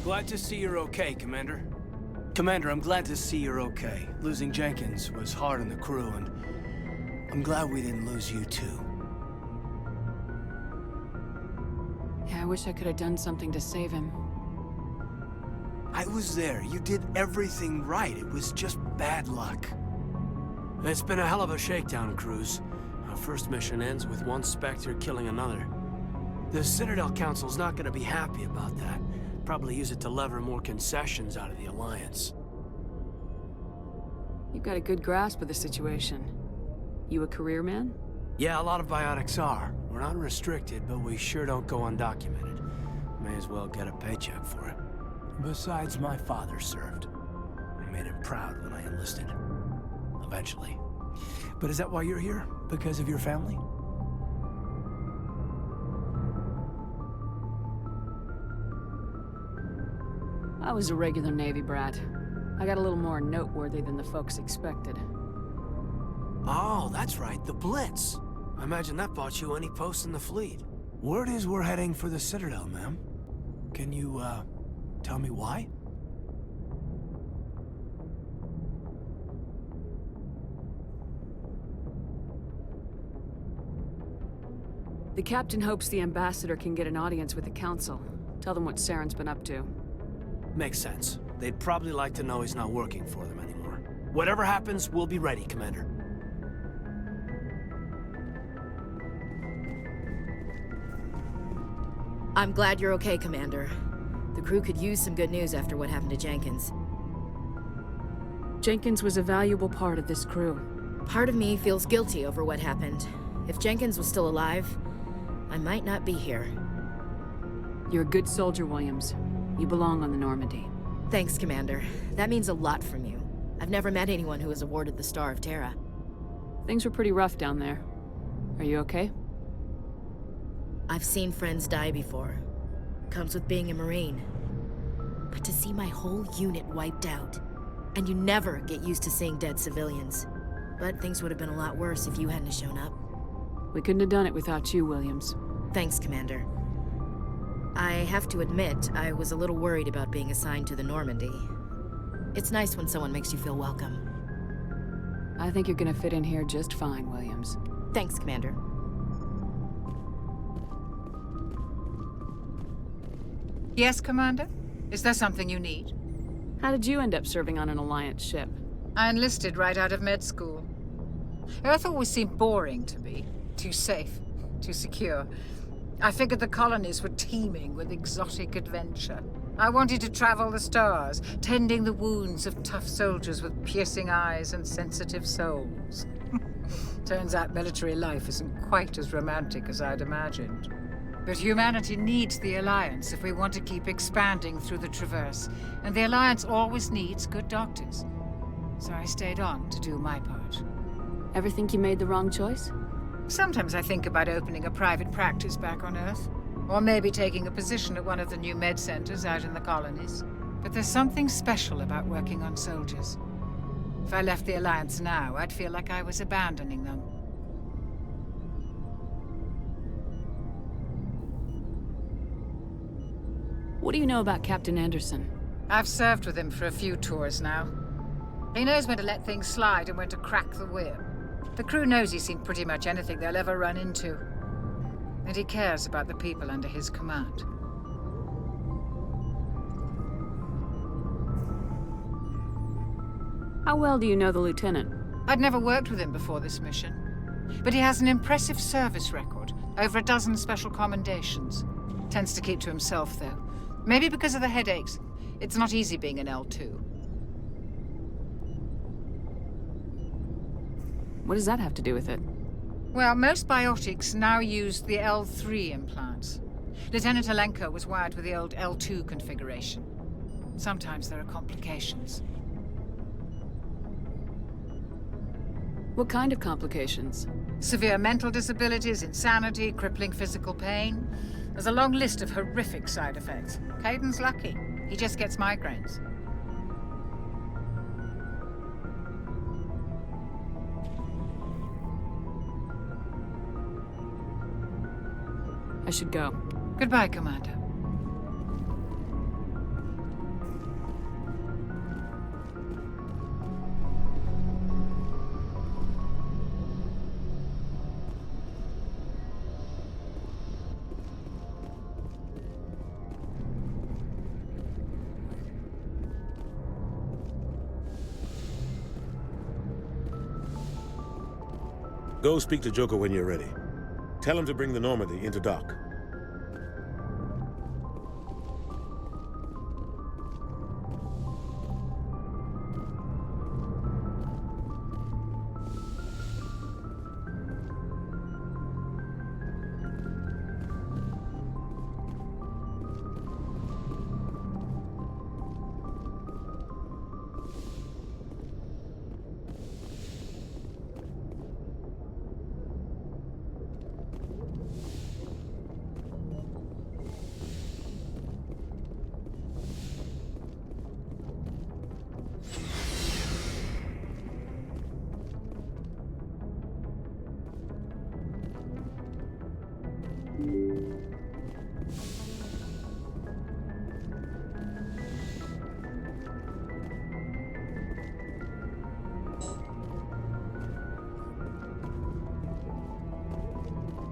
Glad to see you're okay, Commander. Commander, I'm glad to see you're okay. Losing Jenkins was hard on the crew, and I'm glad we didn't lose you too. Yeah, I wish I could have done something to save him. I was there. You did everything right. It was just bad luck. It's been a hell of a shakedown, Cruz. Our first mission ends with one Spectre killing another. The Citadel Council's not gonna be happy about that. Probably use it to lever more concessions out of the Alliance. You've got a good grasp of the situation. You a career man? Yeah, a lot of biotics are. We're not restricted, but we sure don't go undocumented. May as well get a paycheck for it. Besides, my father served. I made him proud when I enlisted. Eventually. But is that why you're here? Because of your family? I was a regular Navy brat. I got a little more noteworthy than the folks expected. Oh, that's right, the Blitz. I imagine that bought you any post in the fleet. Word is we're heading for the Citadel, ma'am. Can you, tell me why? The captain hopes the ambassador can get an audience with the council. Tell them what Saren's been up to. Makes sense. They'd probably like to know he's not working for them anymore. Whatever happens, we'll be ready, Commander. I'm glad you're okay, Commander. The crew could use some good news after what happened to Jenkins. Jenkins was a valuable part of this crew. Part of me feels guilty over what happened. If Jenkins was still alive, I might not be here. You're a good soldier, Williams. You belong on the Normandy. Thanks, Commander. That means a lot from you. I've never met anyone who was awarded the Star of Terra. Things were pretty rough down there. Are you okay? I've seen friends die before. Comes with being a Marine. But to see my whole unit wiped out, and you never get used to seeing dead civilians. But things would have been a lot worse if you hadn't shown up. We couldn't have done it without you, Williams. Thanks, Commander. I have to admit, I was a little worried about being assigned to the Normandy. It's nice when someone makes you feel welcome. I think you're gonna fit in here just fine, Williams. Thanks, Commander. Yes, Commander? Is there something you need? How did you end up serving on an Alliance ship? I enlisted right out of med school. Earth always seemed boring to me. Too safe, too secure. I figured the colonies were teeming with exotic adventure. I wanted to travel the stars, tending the wounds of tough soldiers with piercing eyes and sensitive souls. Turns out military life isn't quite as romantic as I'd imagined. But humanity needs the Alliance if we want to keep expanding through the Traverse, and the Alliance always needs good doctors. So I stayed on to do my part. Ever think you made the wrong choice? Sometimes I think about opening a private practice back on Earth, or maybe taking a position at one of the new med centers out in the colonies. But there's something special about working on soldiers. If I left the Alliance now, I'd feel like I was abandoning them. What do you know about Captain Anderson? I've served with him for a few tours now. He knows when to let things slide and when to crack the whip. The crew knows he's seen pretty much anything they'll ever run into. And he cares about the people under his command. How well do you know the lieutenant? I'd never worked with him before this mission. But he has an impressive service record, over a dozen special commendations. Tends to keep to himself, though. Maybe because of the headaches. It's not easy being an L2. What does that have to do with it? Well, most biotics now use the L3 implants. Lieutenant Alenko was wired with the old L2 configuration. Sometimes there are complications. What kind of complications? Severe mental disabilities, insanity, crippling physical pain. There's a long list of horrific side effects. Kaiden's lucky. He just gets migraines. I should go. Goodbye, Commander. Go speak to Joker when you're ready. Tell him to bring the Normandy into dock.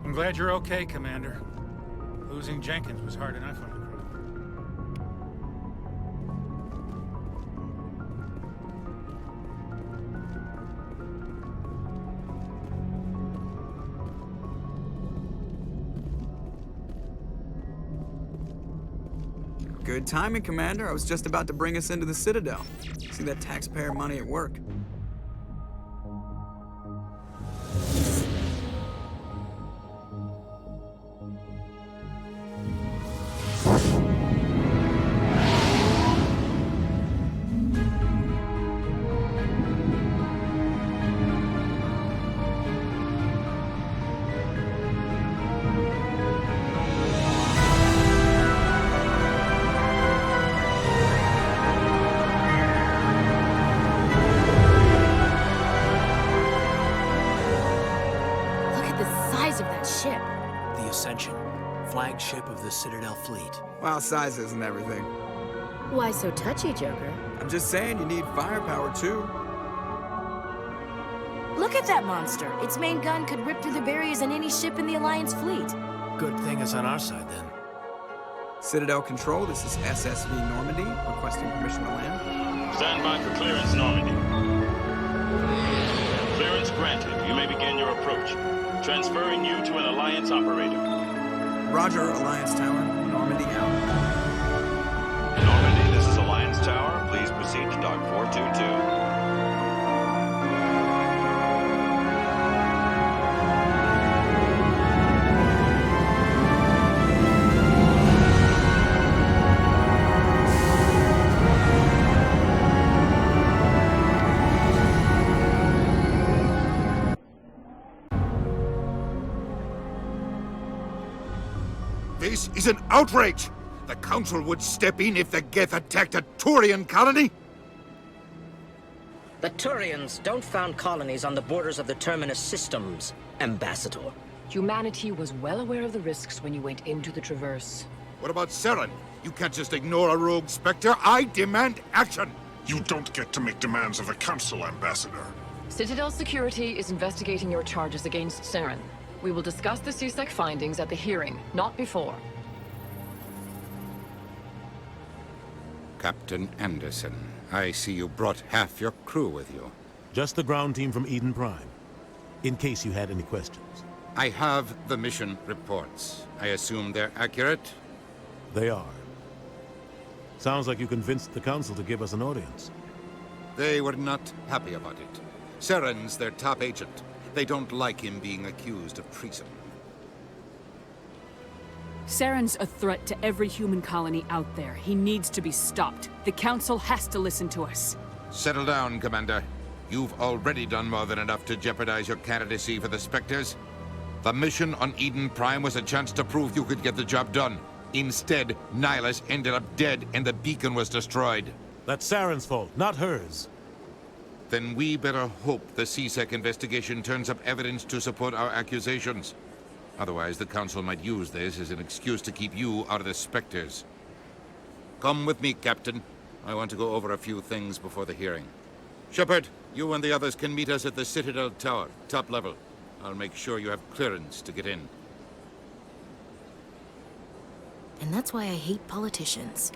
I'm glad you're okay, Commander. Losing Jenkins was hard enough on the crew. Good timing, Commander. I was just about to bring us into the Citadel. See that taxpayer money at work. The Ascension, flagship of the Citadel fleet. Well, size isn't everything. Why so touchy, Joker? I'm just saying you need firepower, too. Look at that monster. Its main gun could rip through the barriers on any ship in the Alliance fleet. Good thing it's on our side, then. Citadel Control, this is SSV Normandy, requesting permission to land. Stand by for clearance, Normandy. Clearance granted. You may begin your approach. Transferring you to an Alliance operator. Roger, Alliance Tower. Normandy out. Normandy, this is Alliance Tower. Please proceed to Dock 422. This is an outrage! The Council would step in if the Geth attacked a Turian colony? The Turians don't found colonies on the borders of the Terminus systems, Ambassador. Humanity was well aware of the risks when you went into the Traverse. What about Saren? You can't just ignore a rogue Spectre. I demand action! You don't get to make demands of the Council, Ambassador. Citadel Security is investigating your charges against Saren. We will discuss the CSEC findings at the hearing, not before. Captain Anderson, I see you brought half your crew with you. Just the ground team from Eden Prime, in case you had any questions. I have the mission reports. I assume they're accurate? They are. Sounds like you convinced the Council to give us an audience. They were not happy about it. Saren's their top agent. They don't like him being accused of treason. Saren's a threat to every human colony out there. He needs to be stopped. The Council has to listen to us. Settle down, Commander. You've already done more than enough to jeopardize your candidacy for the Spectres. The mission on Eden Prime was a chance to prove you could get the job done. Instead, Nihilus ended up dead and the beacon was destroyed. That's Saren's fault, not hers. Then we better hope the CSEC investigation turns up evidence to support our accusations. Otherwise, the Council might use this as an excuse to keep you out of the Spectres. Come with me, Captain. I want to go over a few things before the hearing. Shepard, you and the others can meet us at the Citadel Tower, top level. I'll make sure you have clearance to get in. And that's why I hate politicians.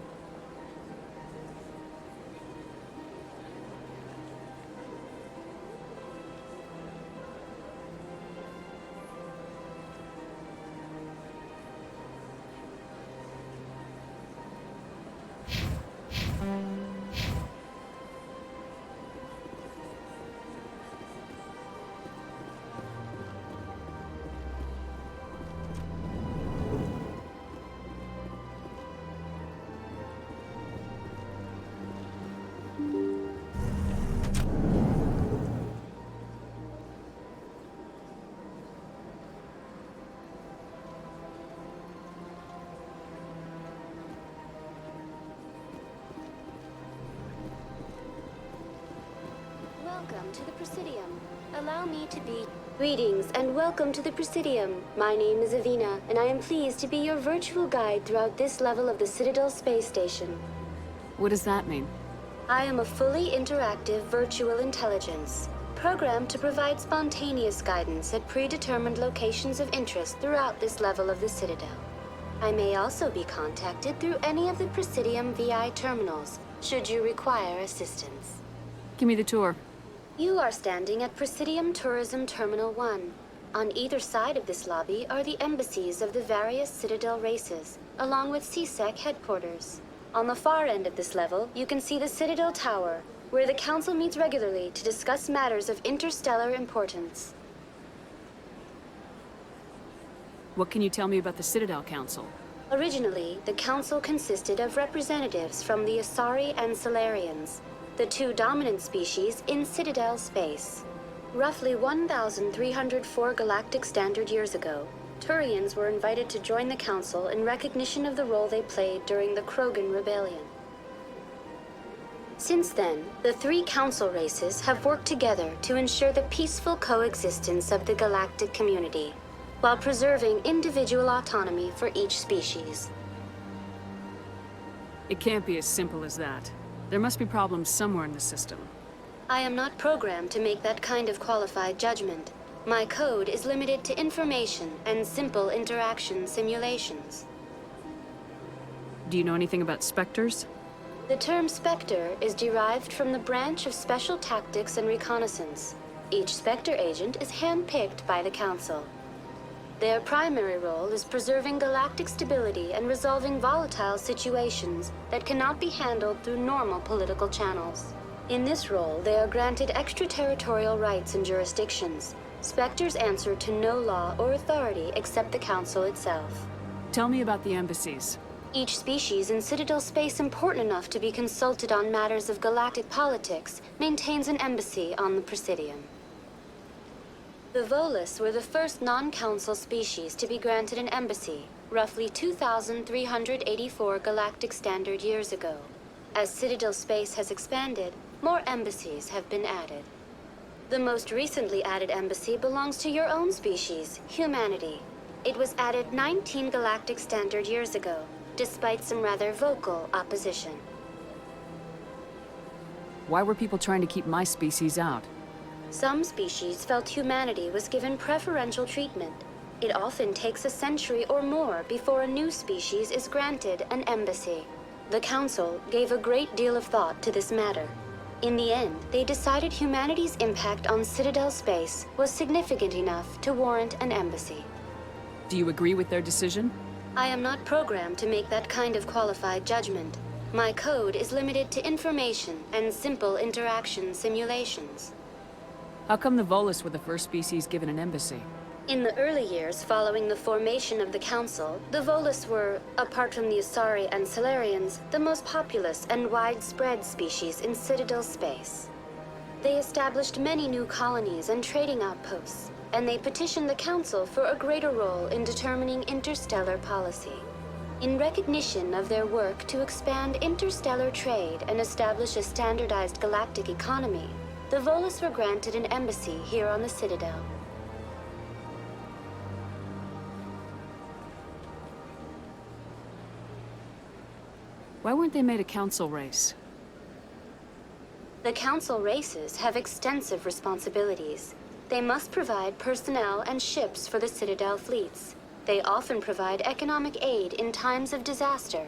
Welcome to the Presidium. Allow me to be... Greetings and welcome to the Presidium. My name is Avina, and I am pleased to be your virtual guide throughout this level of the Citadel Space Station. What does that mean? I am a fully interactive virtual intelligence, programmed to provide spontaneous guidance at predetermined locations of interest throughout this level of the Citadel. I may also be contacted through any of the Presidium VI terminals, should you require assistance. Give me the tour. You are standing at Presidium Tourism Terminal 1. On either side of this lobby are the embassies of the various Citadel races, along with CSEC headquarters. On the far end of this level, you can see the Citadel Tower, where the Council meets regularly to discuss matters of interstellar importance. What can you tell me about the Citadel Council? Originally, the Council consisted of representatives from the Asari and Salarians, the two dominant species in Citadel space. Roughly 1,304 galactic standard years ago, Turians were invited to join the Council in recognition of the role they played during the Krogan Rebellion. Since then, the three Council races have worked together to ensure the peaceful coexistence of the galactic community, while preserving individual autonomy for each species. It can't be as simple as that. There must be problems somewhere in the system. I am not programmed to make that kind of qualified judgment. My code is limited to information and simple interaction simulations. Do you know anything about Spectres? The term Spectre is derived from the branch of Special Tactics and Reconnaissance. Each Spectre agent is handpicked by the Council. Their primary role is preserving galactic stability and resolving volatile situations that cannot be handled through normal political channels. In this role, they are granted extraterritorial rights and jurisdictions. Spectres answer to no law or authority except the Council itself. Tell me about the embassies. Each species in Citadel space important enough to be consulted on matters of galactic politics maintains an embassy on the Presidium. The Volus were the first non-Council species to be granted an embassy, roughly 2,384 galactic standard years ago. As Citadel space has expanded, more embassies have been added. The most recently added embassy belongs to your own species, humanity. It was added 19 galactic standard years ago, despite some rather vocal opposition. Why were people trying to keep my species out? Some species felt humanity was given preferential treatment. It often takes a century or more before a new species is granted an embassy. The Council gave a great deal of thought to this matter. In the end, they decided humanity's impact on Citadel space was significant enough to warrant an embassy. Do you agree with their decision? I am not programmed to make that kind of qualified judgment. My code is limited to information and simple interaction simulations. How come the Volus were the first species given an embassy? In the early years following the formation of the Council, the Volus were, apart from the Asari and Salarians, the most populous and widespread species in Citadel space. They established many new colonies and trading outposts, and they petitioned the Council for a greater role in determining interstellar policy. In recognition of their work to expand interstellar trade and establish a standardized galactic economy, the Volus were granted an embassy here on the Citadel. Why weren't they made a Council race? The Council races have extensive responsibilities. They must provide personnel and ships for the Citadel fleets. They often provide economic aid in times of disaster.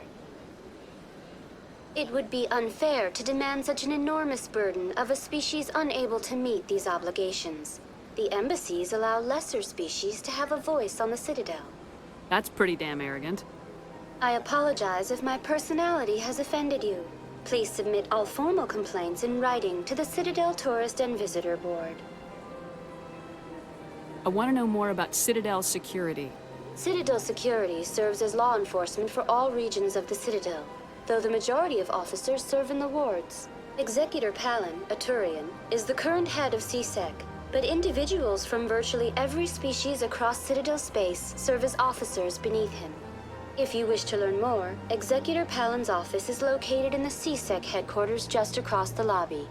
It would be unfair to demand such an enormous burden of a species unable to meet these obligations. The embassies allow lesser species to have a voice on the Citadel. That's pretty damn arrogant. I apologize if my personality has offended you. Please submit all formal complaints in writing to the Citadel Tourist and Visitor Board. I want to know more about Citadel security. Citadel security serves as law enforcement for all regions of the Citadel, though the majority of officers serve in the wards. Executor Palin, a Turian, is the current head of CSEC, but individuals from virtually every species across Citadel space serve as officers beneath him. If you wish to learn more, Executor Palin's office is located in the CSEC headquarters just across the lobby.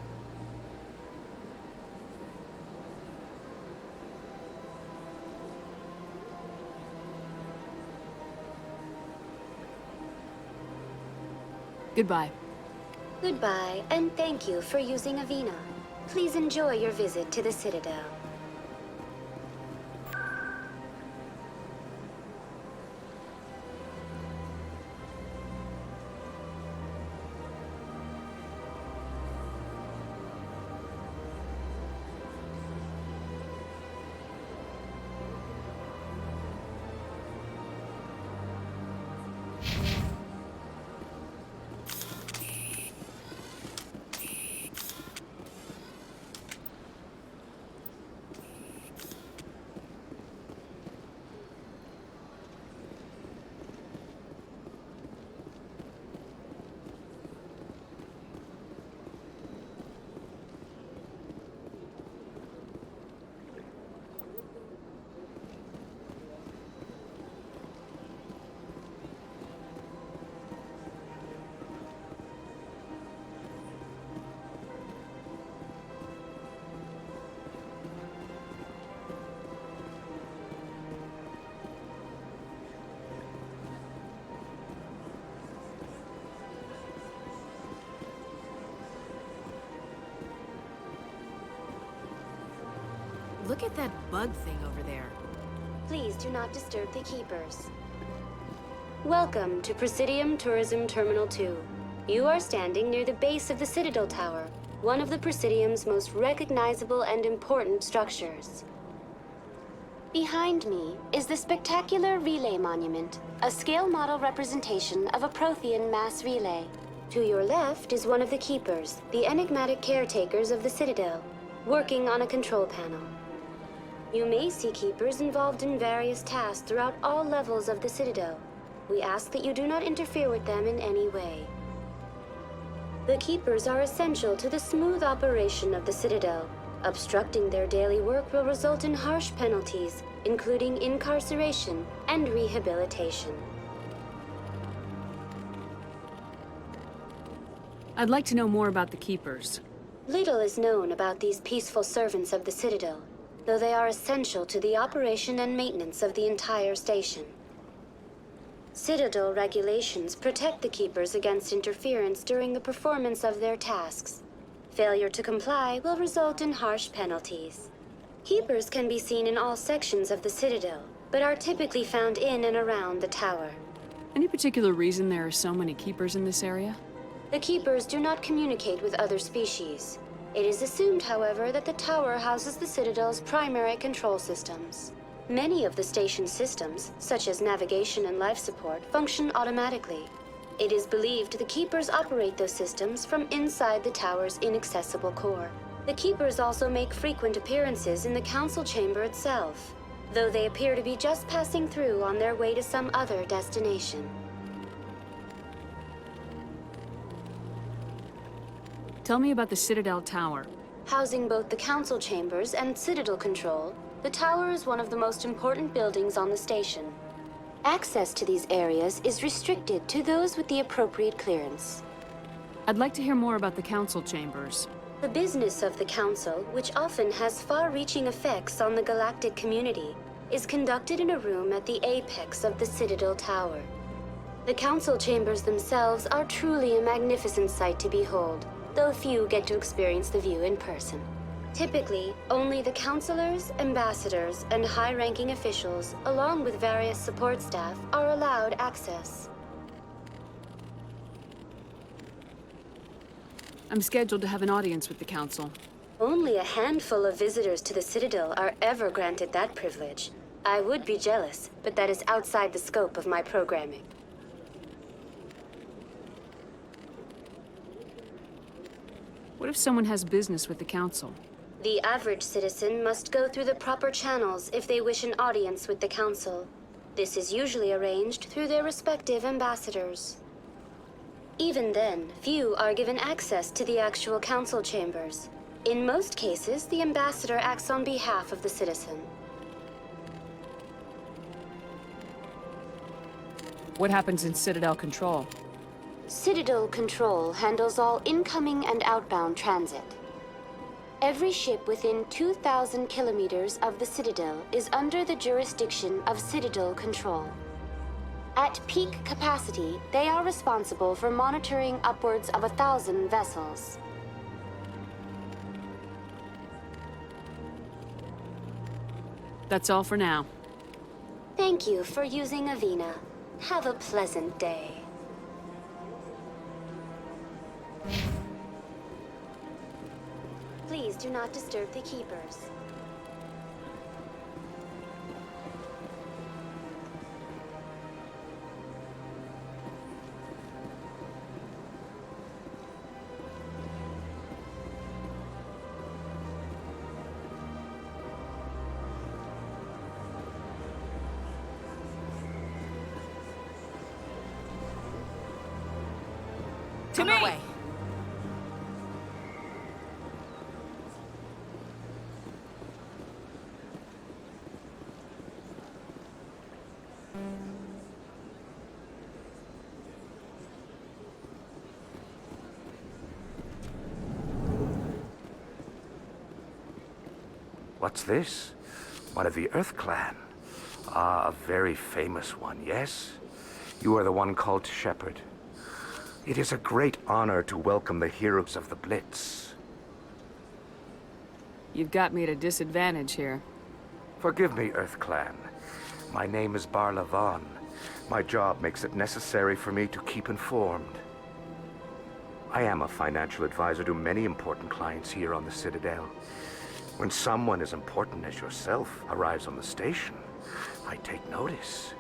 Goodbye. Goodbye, and thank you for using Avina. Please enjoy your visit to the Citadel. Look at that bug thing over there. Please do not disturb the Keepers. Welcome to Presidium Tourism Terminal 2. You are standing near the base of the Citadel Tower, one of the Presidium's most recognizable and important structures. Behind me is the spectacular Relay Monument, a scale model representation of a Prothean mass relay. To your left is one of the Keepers, the enigmatic caretakers of the Citadel, working on a control panel. You may see Keepers involved in various tasks throughout all levels of the Citadel. We ask that you do not interfere with them in any way. The Keepers are essential to the smooth operation of the Citadel. Obstructing their daily work will result in harsh penalties, including incarceration and rehabilitation. I'd like to know more about the Keepers. Little is known about these peaceful servants of the Citadel, though they are essential to the operation and maintenance of the entire station. Citadel regulations protect the Keepers against interference during the performance of their tasks. Failure to comply will result in harsh penalties. Keepers can be seen in all sections of the Citadel, but are typically found in and around the tower. Any particular reason there are so many Keepers in this area? The Keepers do not communicate with other species. It is assumed, however, that the tower houses the Citadel's primary control systems. Many of the station's systems, such as navigation and life support, function automatically. It is believed the Keepers operate those systems from inside the tower's inaccessible core. The Keepers also make frequent appearances in the Council Chamber itself, though they appear to be just passing through on their way to some other destination. Tell me about the Citadel Tower. Housing both the Council Chambers and Citadel Control, the tower is one of the most important buildings on the station. Access to these areas is restricted to those with the appropriate clearance. I'd like to hear more about the Council Chambers. The business of the Council, which often has far-reaching effects on the galactic community, is conducted in a room at the apex of the Citadel Tower. The Council Chambers themselves are truly a magnificent sight to behold, though few get to experience the view in person. Typically, only the councilors, ambassadors, and high-ranking officials, along with various support staff, are allowed access. I'm scheduled to have an audience with the Council. Only a handful of visitors to the Citadel are ever granted that privilege. I would be jealous, but that is outside the scope of my programming. What if someone has business with the Council? The average citizen must go through the proper channels if they wish an audience with the Council. This is usually arranged through their respective ambassadors. Even then, few are given access to the actual Council chambers. In most cases, the ambassador acts on behalf of the citizen. What happens in Citadel Control? Citadel Control handles all incoming and outbound transit. Every ship within 2,000 kilometers of the Citadel is under the jurisdiction of Citadel Control. At peak capacity, they are responsible for monitoring upwards of 1,000 vessels. That's all for now. Thank you for using Avina. Have a pleasant day. Please do not disturb the keepers. To me! Way. What's this? One of the Earth Clan. Ah, a very famous one, yes? You are the one called Shepard. It is a great honor to welcome the heroes of the Blitz. You've got me at a disadvantage here. Forgive me, Earth Clan. My name is Barla Vaughn. My job makes it necessary for me to keep informed. I am a financial advisor to many important clients here on the Citadel. When someone as important as yourself arrives on the station, I take notice.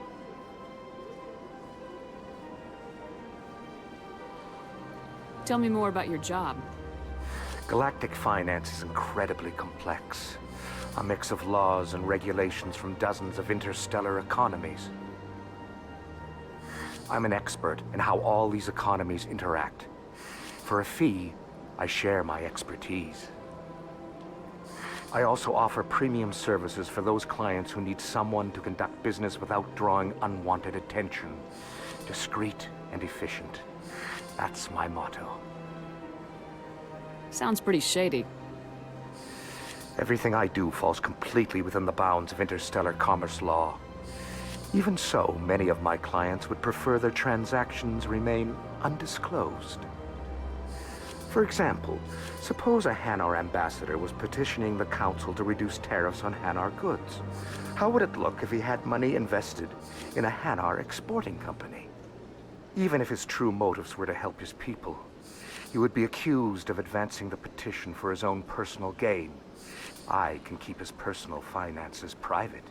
Tell me more about your job. Galactic finance is incredibly complex. A mix of laws and regulations from dozens of interstellar economies. I'm an expert in how all these economies interact. For a fee, I share my expertise. I also offer premium services for those clients who need someone to conduct business without drawing unwanted attention. Discreet and efficient. That's my motto. Sounds pretty shady. Everything I do falls completely within the bounds of interstellar commerce law. Even so, many of my clients would prefer their transactions remain undisclosed. For example, suppose a Hanar ambassador was petitioning the Council to reduce tariffs on Hanar goods. How would it look if he had money invested in a Hanar exporting company? Even if his true motives were to help his people, he would be accused of advancing the petition for his own personal gain. I can keep his personal finances private.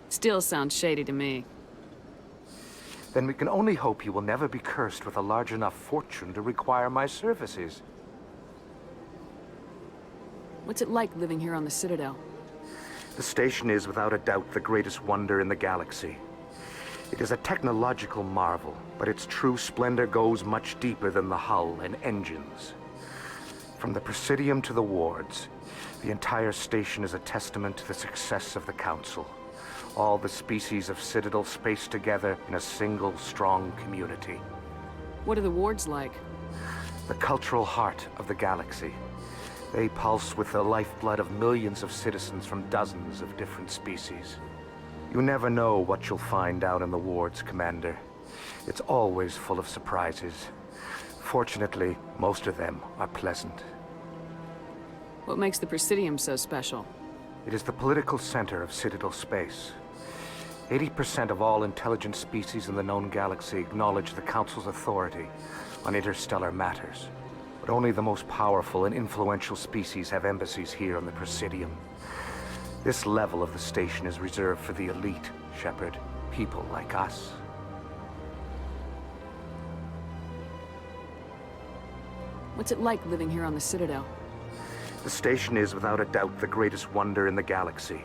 Still sounds shady to me. Then we can only hope you will never be cursed with a large enough fortune to require my services. What's it like living here on the Citadel? The station is without a doubt the greatest wonder in the galaxy. It is a technological marvel, but its true splendor goes much deeper than the hull and engines. From the Presidium to the wards, the entire station is a testament to the success of the Council. All the species of Citadel spaced together in a single, strong community. What are the wards like? The cultural heart of the galaxy. They pulse with the lifeblood of millions of citizens from dozens of different species. You never know what you'll find out in the wards, Commander. It's always full of surprises. Fortunately, most of them are pleasant. What makes the Presidium so special? It is the political center of Citadel space. 80% of all intelligent species in the known galaxy acknowledge the Council's authority on interstellar matters. But only the most powerful and influential species have embassies here on the Presidium. This level of the station is reserved for the elite, Shepard. People like us. What's it like living here on the Citadel? The station is without a doubt the greatest wonder in the galaxy.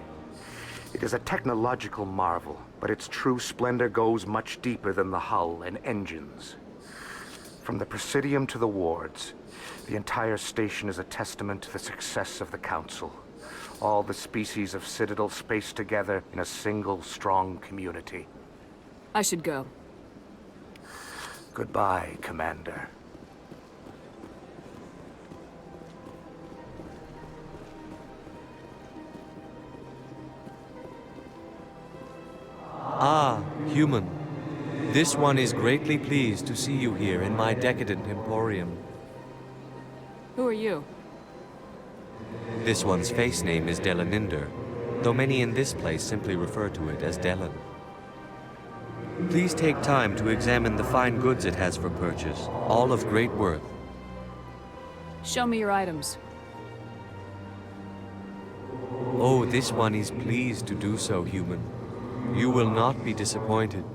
It is a technological marvel, but its true splendor goes much deeper than the hull and engines. From the Presidium to the wards, the entire station is a testament to the success of the Council. All the species of Citadel spaced together in a single, strong community. I should go. Goodbye, Commander. Human, this one is greatly pleased to see you here in my decadent emporium. Who are you? This one's face name is Delaninder, though many in this place simply refer to it as Delan. Please take time to examine the fine goods it has for purchase, all of great worth. Show me your items. Oh, this one is pleased to do so, human. You will not be disappointed.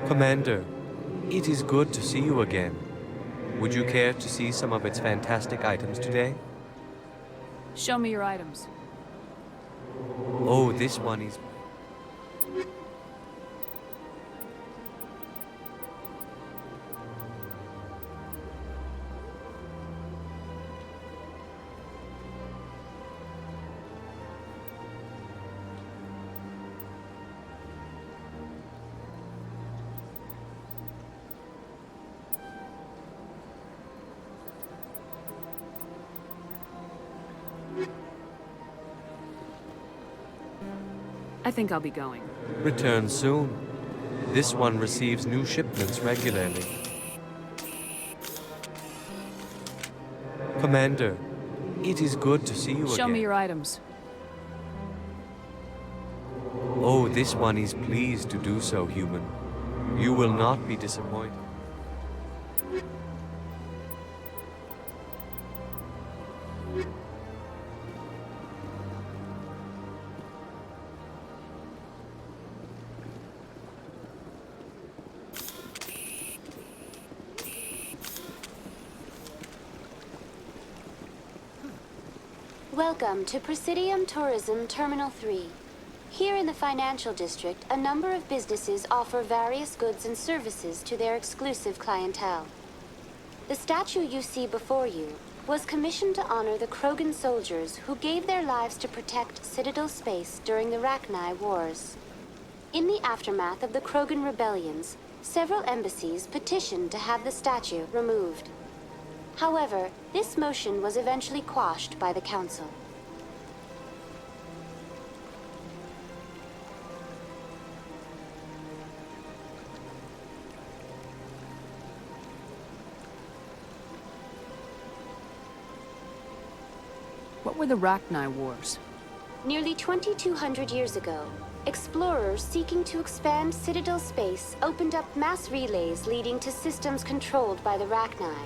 Commander, it is good to see you again. Would you care to see some of its fantastic items today? Show me your items. Oh, this one is... I think I'll be going. Return soon. This one receives new shipments regularly. Commander, it is good to see you again. Show me your items. Oh, this one is pleased to do so, human. You will not be disappointed. Welcome to Presidium Tourism Terminal 3. Here in the financial district, a number of businesses offer various goods and services to their exclusive clientele. The statue you see before you was commissioned to honor the Krogan soldiers who gave their lives to protect Citadel space during the Rachni Wars. In the aftermath of the Krogan rebellions, several embassies petitioned to have the statue removed. However, this motion was eventually quashed by the Council. What were the Rachni Wars? Nearly 2,200 years ago, explorers seeking to expand Citadel space opened up mass relays leading to systems controlled by the Rachni.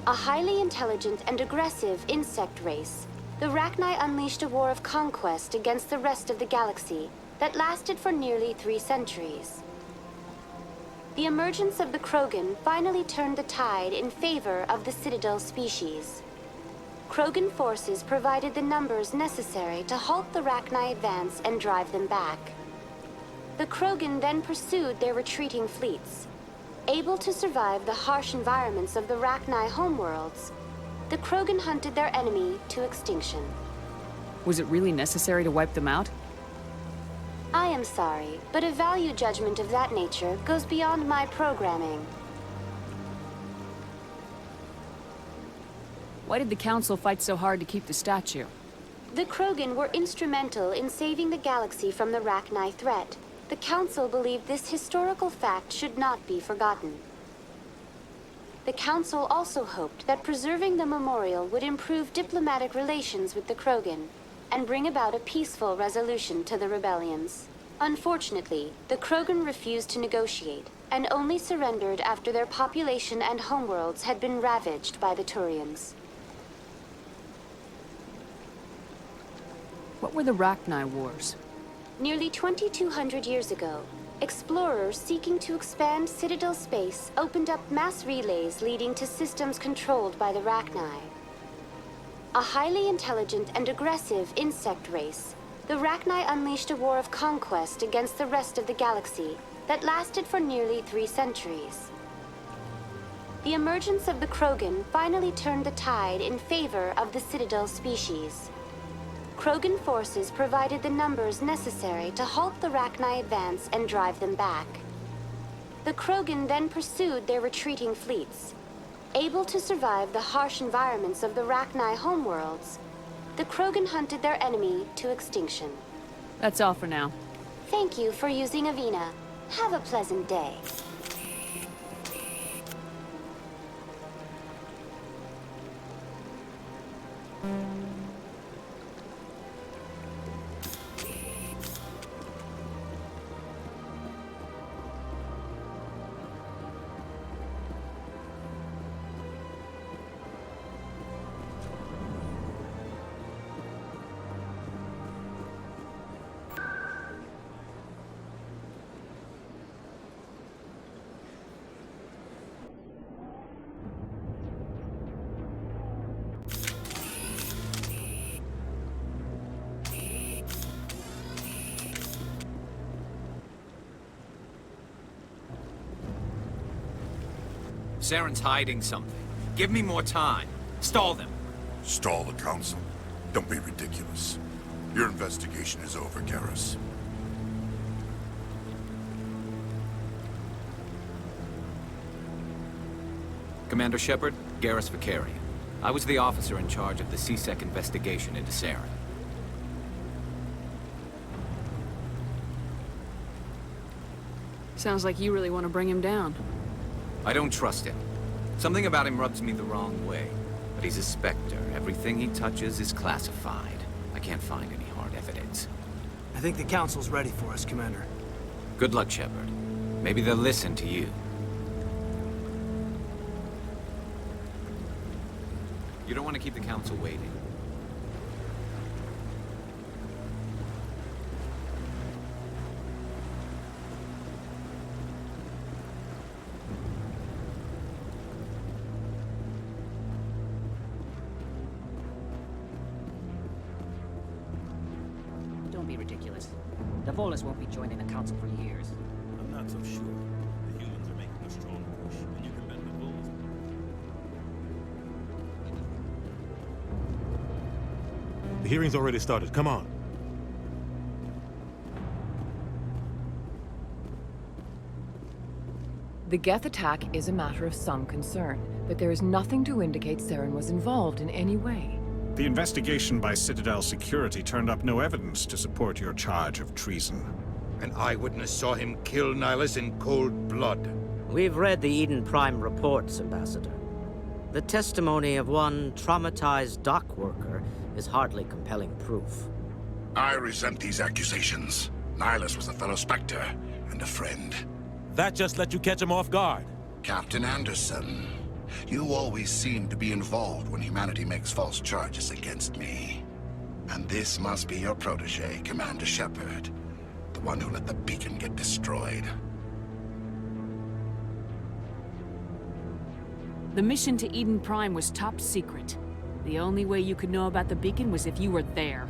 A highly intelligent and aggressive insect race, the Rachni unleashed a war of conquest against the rest of the galaxy that lasted for nearly 3 centuries. The emergence of the Krogan finally turned the tide in favor of the Citadel species. Krogan forces provided the numbers necessary to halt the Rachni advance and drive them back. The Krogan then pursued their retreating fleets. Able to survive the harsh environments of the Rachni homeworlds, the Krogan hunted their enemy to extinction. Was it really necessary to wipe them out? I am sorry, but a value judgment of that nature goes beyond my programming. Why did the Council fight so hard to keep the statue? The Krogan were instrumental in saving the galaxy from the Rachni threat. the Council believed this historical fact should not be forgotten. The Council also hoped that preserving the memorial would improve diplomatic relations with the Krogan and bring about a peaceful resolution to the rebellions. Unfortunately, the Krogan refused to negotiate and only surrendered after their population and homeworlds had been ravaged by the Turians. What were the Rachni Wars? Nearly 2,200 years ago, explorers seeking to expand Citadel space opened up mass relays leading to systems controlled by the Rachni. A highly intelligent and aggressive insect race, the Rachni unleashed a war of conquest against the rest of the galaxy that lasted for nearly 3 centuries. The emergence of the Krogan finally turned the tide in favor of the Citadel species. Krogan forces provided the numbers necessary to halt the Rachni advance and drive them back. The Krogan then pursued their retreating fleets. Able to survive the harsh environments of the Rachni homeworlds, the Krogan hunted their enemy to extinction. That's all for now. Thank you for using Avina. Have a pleasant day. Saren's hiding something. Give me more time. Stall them. Stall the Council? Don't be ridiculous. Your investigation is over, Garrus. Commander Shepard, Garrus Vakarian. I was the officer in charge of the C-Sec investigation into Saren. Sounds like you really want to bring him down. I don't trust him. Something about him rubs me the wrong way. But he's a Spectre. Everything he touches is classified. I can't find any hard evidence. I think the Council's ready for us, Commander. Good luck, Shepard. Maybe they'll listen to you. You don't want to keep the Council waiting. Don't be ridiculous. The Volus won't be joining the Council for years. I'm not so sure. The humans are making a strong push, and you can bet the Vols. The hearing's already started. Come on. The Geth attack is a matter of some concern, but there is nothing to indicate Saren was involved in any way. The investigation by Citadel Security turned up no evidence to support your charge of treason. An eyewitness saw him kill Nihilus in cold blood. We've read the Eden Prime reports, Ambassador. The testimony of one traumatized dock worker is hardly compelling proof. I resent these accusations. Nihilus was a fellow Spectre and a friend. That just let you catch him off guard. Captain Anderson, you always seem to be involved when humanity makes false charges against me. And this must be your protege, Commander Shepard. The one who let the beacon get destroyed. The mission to Eden Prime was top secret. The only way you could know about the beacon was if you were there.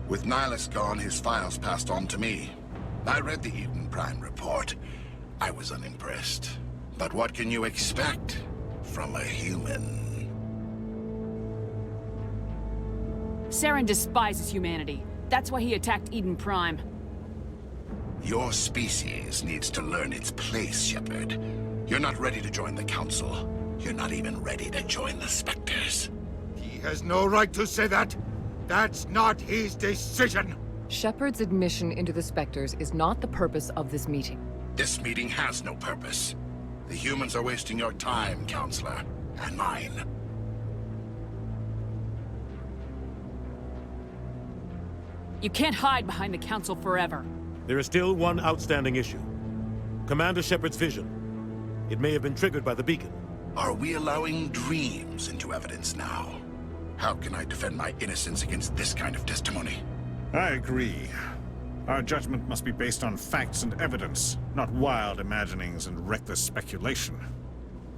With Nihilus gone, his files passed on to me. I read the Eden Prime report. I was unimpressed. But what can you expect from a human? Saren despises humanity. That's why he attacked Eden Prime. Your species needs to learn its place, Shepard. You're not ready to join the Council. You're not even ready to join the Spectres. He has no right to say that. That's not his decision. Shepard's admission into the Spectres is not the purpose of this meeting. This meeting has no purpose. The humans are wasting your time, Counselor, and mine. You can't hide behind the Council forever. There is still one outstanding issue. Commander Shepard's vision. It may have been triggered by the beacon. Are we allowing dreams into evidence now? How can I defend my innocence against this kind of testimony? I agree. Our judgment must be based on facts and evidence, not wild imaginings and reckless speculation.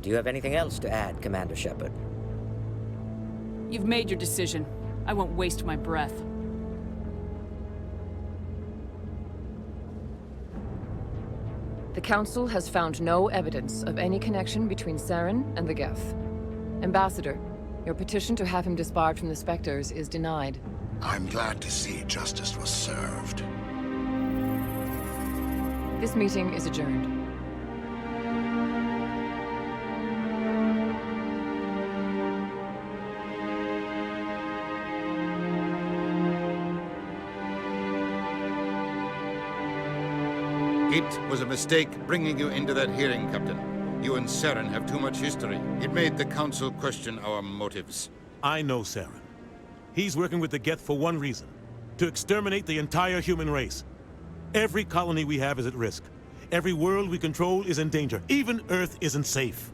Do you have anything else to add, Commander Shepard? You've made your decision. I won't waste my breath. The Council has found no evidence of any connection between Saren and the Geth. Ambassador, your petition to have him disbarred from the Spectres is denied. I'm glad to see justice was served. This meeting is adjourned. It was a mistake bringing you into that hearing, Captain. You and Saren have too much history. It made the Council question our motives. I know Saren. He's working with the Geth for one reason. To exterminate the entire human race. Every colony we have is at risk. Every world we control is in danger. Even Earth isn't safe.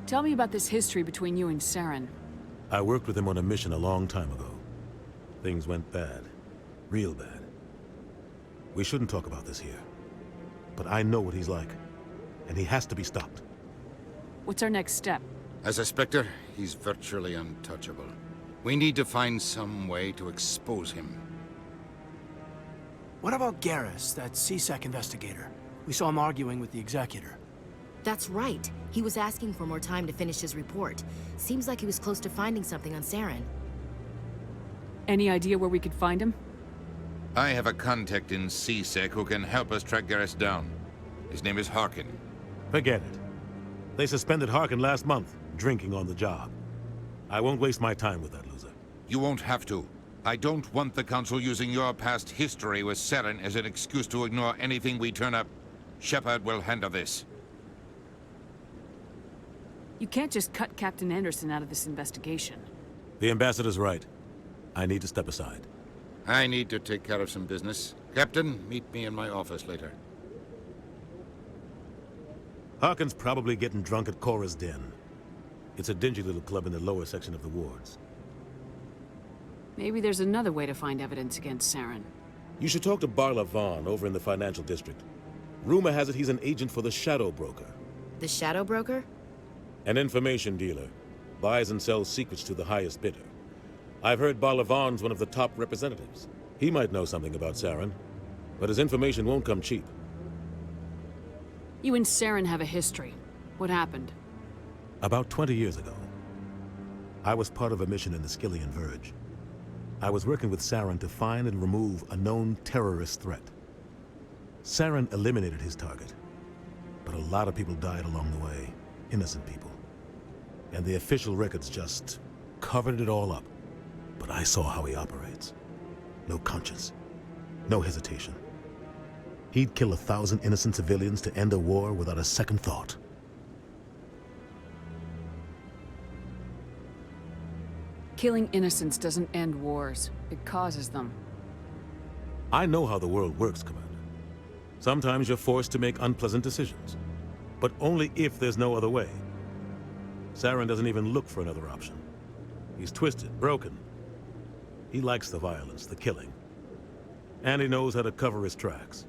Tell me about this history between you and Saren. I worked with him on a mission a long time ago. Things went bad. Real bad. We shouldn't talk about this here. But I know what he's like. And he has to be stopped. What's our next step? As a Spectre, he's virtually untouchable. We need to find some way to expose him. What about Garrus, that CSEC investigator? We saw him arguing with the Executor. That's right. He was asking for more time to finish his report. Seems like he was close to finding something on Saren. Any idea where we could find him? I have a contact in CSEC who can help us track Garrus down. His name is Harkin. Forget it. They suspended Harkin last month, drinking on the job. I won't waste my time with that loser. You won't have to. I don't want the Council using your past history with Saren as an excuse to ignore anything we turn up. Shepard will handle this. You can't just cut Captain Anderson out of this investigation. The Ambassador's right. I need to step aside. I need to take care of some business. Captain, meet me in my office later. Harkin's probably getting drunk at Cora's Den. It's a dingy little club in the lower section of the wards. Maybe there's another way to find evidence against Saren. You should talk to Barla Vaughn over in the financial district. Rumor has it he's an agent for the Shadow Broker. The Shadow Broker? An information dealer. Buys and sells secrets to the highest bidder. I've heard Barla Vaughn's one of the top representatives. He might know something about Saren, but his information won't come cheap. You and Saren have a history. What happened? About 20 years ago, I was part of a mission in the Skillian Verge. I was working with Saren to find and remove a known terrorist threat. Saren eliminated his target, but a lot of people died along the way, innocent people. And the official records just covered it all up. But I saw how he operates. No conscience, no hesitation. He'd kill 1,000 innocent civilians to end a war without a second thought. Killing innocents doesn't end wars. It causes them. I know how the world works, Commander. Sometimes you're forced to make unpleasant decisions, but only if there's no other way. Saren doesn't even look for another option. He's twisted, broken. He likes the violence, the killing. And he knows how to cover his tracks.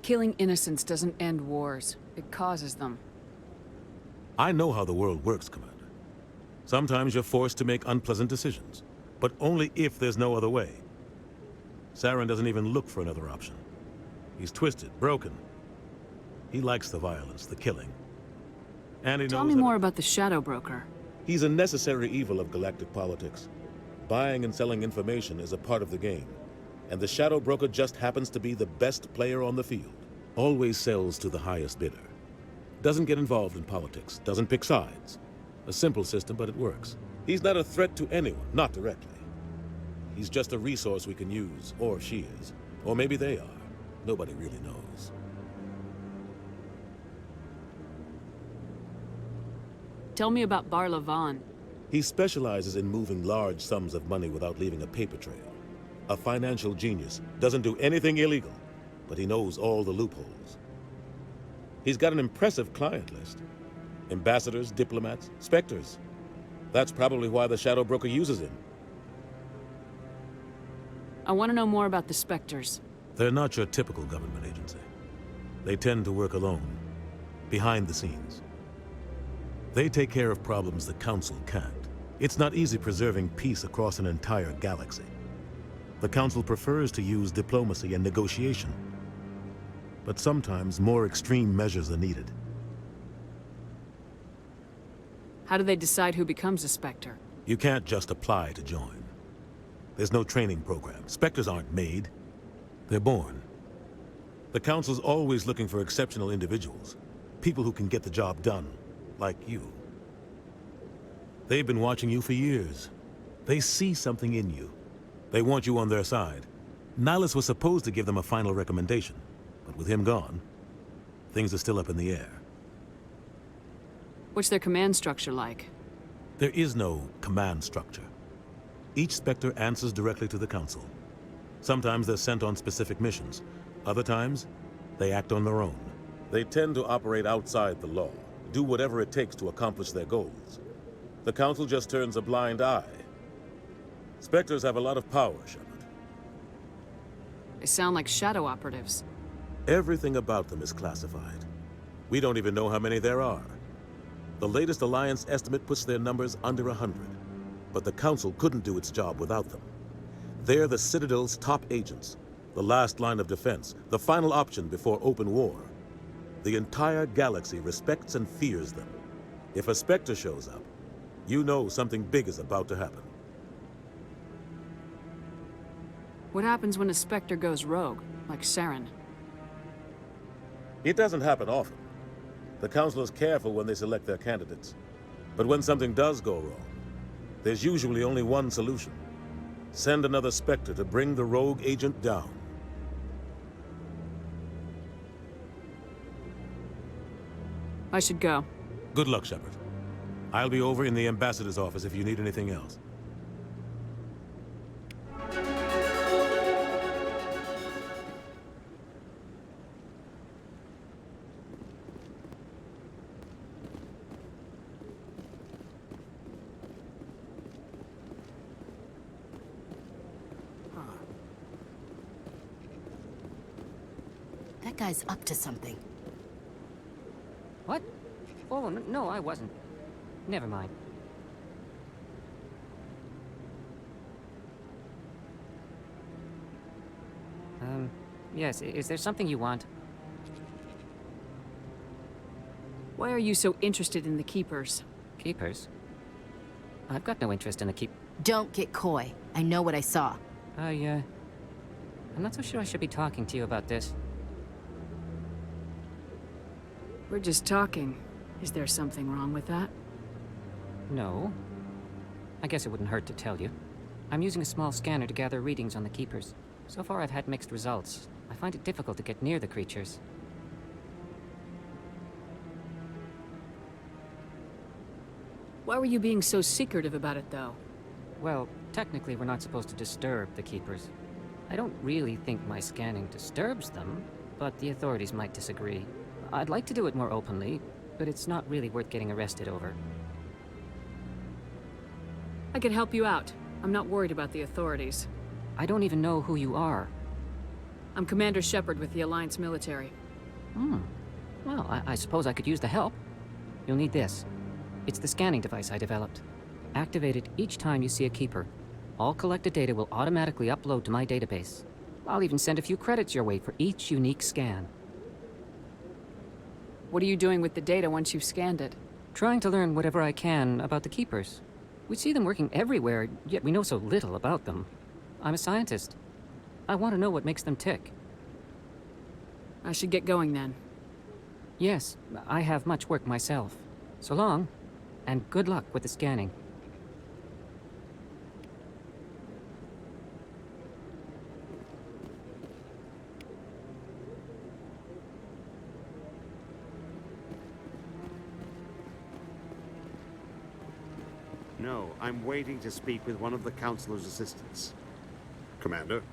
Killing innocents doesn't end wars. It causes them. I know how the world works, Commander. Sometimes you're forced to make unpleasant decisions, but only if there's no other way. Saren doesn't even look for another option. He's twisted, broken. He likes the violence, the killing. And he knows. Tell me more about the Shadow Broker. He's a necessary evil of galactic politics. Buying and selling information is a part of the game. And the Shadow Broker just happens to be the best player on the field. Always sells to the highest bidder. Doesn't get involved in politics, doesn't pick sides. A simple system, but it works. He's not a threat to anyone, not directly. He's just a resource we can use, or she is. Or maybe they are. Nobody really knows. Tell me about Barla Vaughn. He specializes in moving large sums of money without leaving a paper trail. A financial genius, doesn't do anything illegal, but he knows all the loopholes. He's got an impressive client list. Ambassadors, diplomats, specters. That's probably why the Shadow Broker uses him. I want to know more about the Spectres. They're not your typical government agency. They tend to work alone, behind the scenes. They take care of problems the Council can't. It's not easy preserving peace across an entire galaxy. The Council prefers to use diplomacy and negotiation. But sometimes more extreme measures are needed. How do they decide who becomes a Spectre? You can't just apply to join. There's no training program. Spectres aren't made. They're born. The Council's always looking for exceptional individuals. People who can get the job done. Like you. They've been watching you for years. They see something in you. They want you on their side. Nihilus was supposed to give them a final recommendation, but with him gone, things are still up in the air. What's their command structure like? There is no command structure. Each Spectre answers directly to the Council. Sometimes they're sent on specific missions. Other times, they act on their own. They tend to operate outside the law, do whatever it takes to accomplish their goals. The Council just turns a blind eye. Spectres have a lot of power, Shepard. They sound like shadow operatives. Everything about them is classified. We don't even know how many there are. The latest Alliance estimate puts their numbers under 100. But the Council couldn't do its job without them. They're the Citadel's top agents, the last line of defense, the final option before open war. The entire galaxy respects and fears them. If a Spectre shows up, you know something big is about to happen. What happens when a Spectre goes rogue, like Saren? It doesn't happen often. The Council is careful when they select their candidates. But when something does go wrong, there's usually only one solution. Send another Spectre to bring the rogue agent down. I should go. Good luck, Shepard. I'll be over in the Ambassador's office if you need anything else. That guy's up to something. What? Oh, no, I wasn't. Never mind. Yes, is there something you want? Why are you so interested in the Keepers? Keepers? I've got no interest in the Don't get coy. I know what I saw. I'm not so sure I should be talking to you about this. We're just talking. Is there something wrong with that? No. I guess it wouldn't hurt to tell you. I'm using a small scanner to gather readings on the Keepers. So far I've had mixed results. I find it difficult to get near the creatures. Why were you being so secretive about it, though? Well, technically we're not supposed to disturb the Keepers. I don't really think my scanning disturbs them, but the authorities might disagree. I'd like to do it more openly, but it's not really worth getting arrested over. I can help you out. I'm not worried about the authorities. I don't even know who you are. I'm Commander Shepard with the Alliance military. Well, I suppose I could use the help. You'll need this. It's the scanning device I developed. Activate it each time you see a Keeper. All collected data will automatically upload to my database. I'll even send a few credits your way for each unique scan. What are you doing with the data once you've scanned it? Trying to learn whatever I can about the Keepers. We see them working everywhere, yet we know so little about them. I'm a scientist. I want to know what makes them tick. I should get going then. Yes, I have much work myself. So long, and good luck with the scanning. No, I'm waiting to speak with one of the Counselor's assistants. Commander?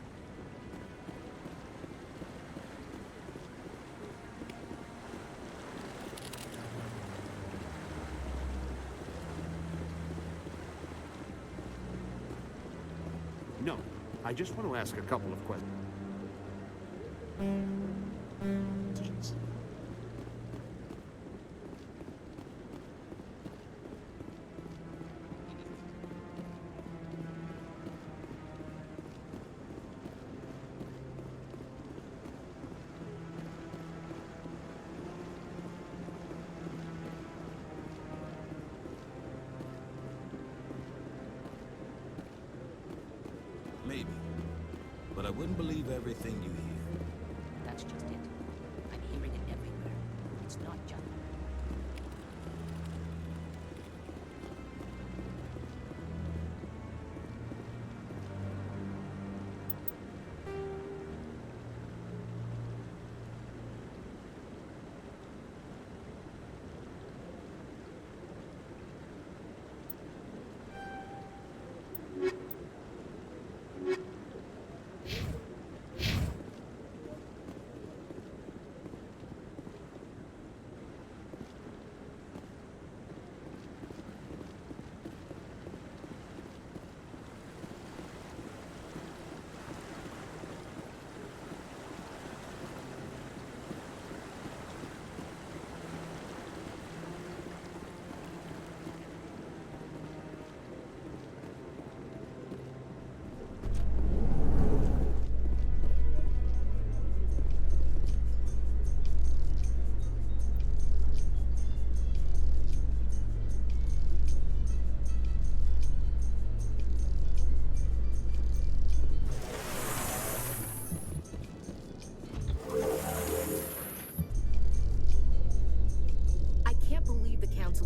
No, I just want to ask a couple of questions. Maybe. But I wouldn't believe everything you hear. That's just it. I'm hearing it everywhere. It's not just...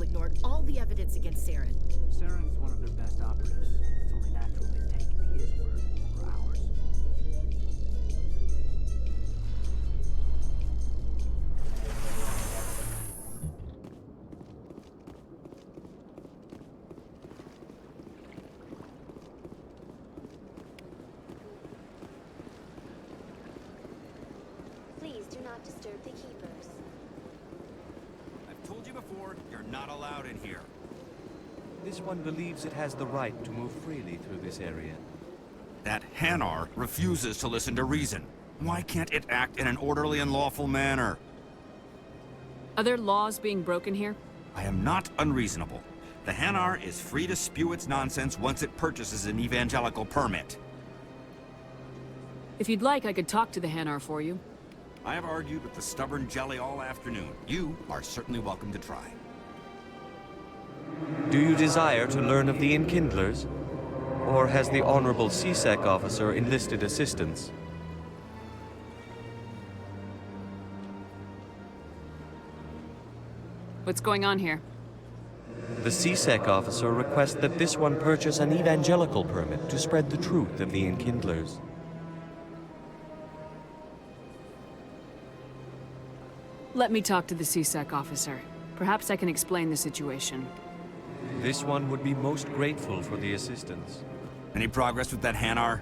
ignored all the evidence against Saren. Saren's one of their best operatives. It's only natural they take his word over ours. Please do not disturb the keepers. I've told you before, you're not allowed in here. This one believes it has the right to move freely through this area. That Hanar refuses to listen to reason. Why can't it act in an orderly and lawful manner? Are there laws being broken here? I am not unreasonable. The Hanar is free to spew its nonsense once it purchases an evangelical permit. If you'd like, I could talk to the Hanar for you. I have argued with the stubborn jelly all afternoon. You are certainly welcome to try. Do you desire to learn of the Enkindlers? Or has the Honorable CSEC officer enlisted assistance? What's going on here? The CSEC officer requests that this one purchase an evangelical permit to spread the truth of the Enkindlers. Let me talk to the CSEC officer. Perhaps I can explain the situation. This one would be most grateful for the assistance. Any progress with that Hanar?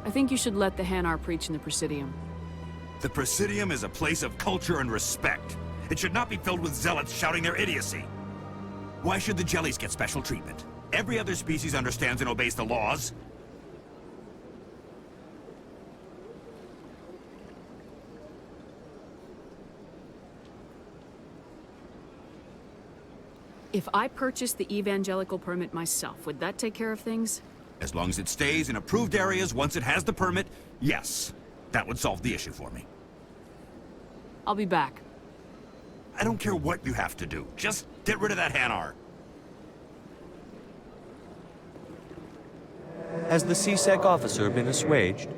I think you should let the Hanar preach in the Presidium. The Presidium is a place of culture and respect. It should not be filled with zealots shouting their idiocy. Why should the jellies get special treatment? Every other species understands and obeys the laws. If I purchased the evangelical permit myself, would that take care of things? As long as it stays in approved areas once it has the permit, yes. That would solve the issue for me. I'll be back. I don't care what you have to do. Just get rid of that Hanar. Has the CSEC officer been assuaged?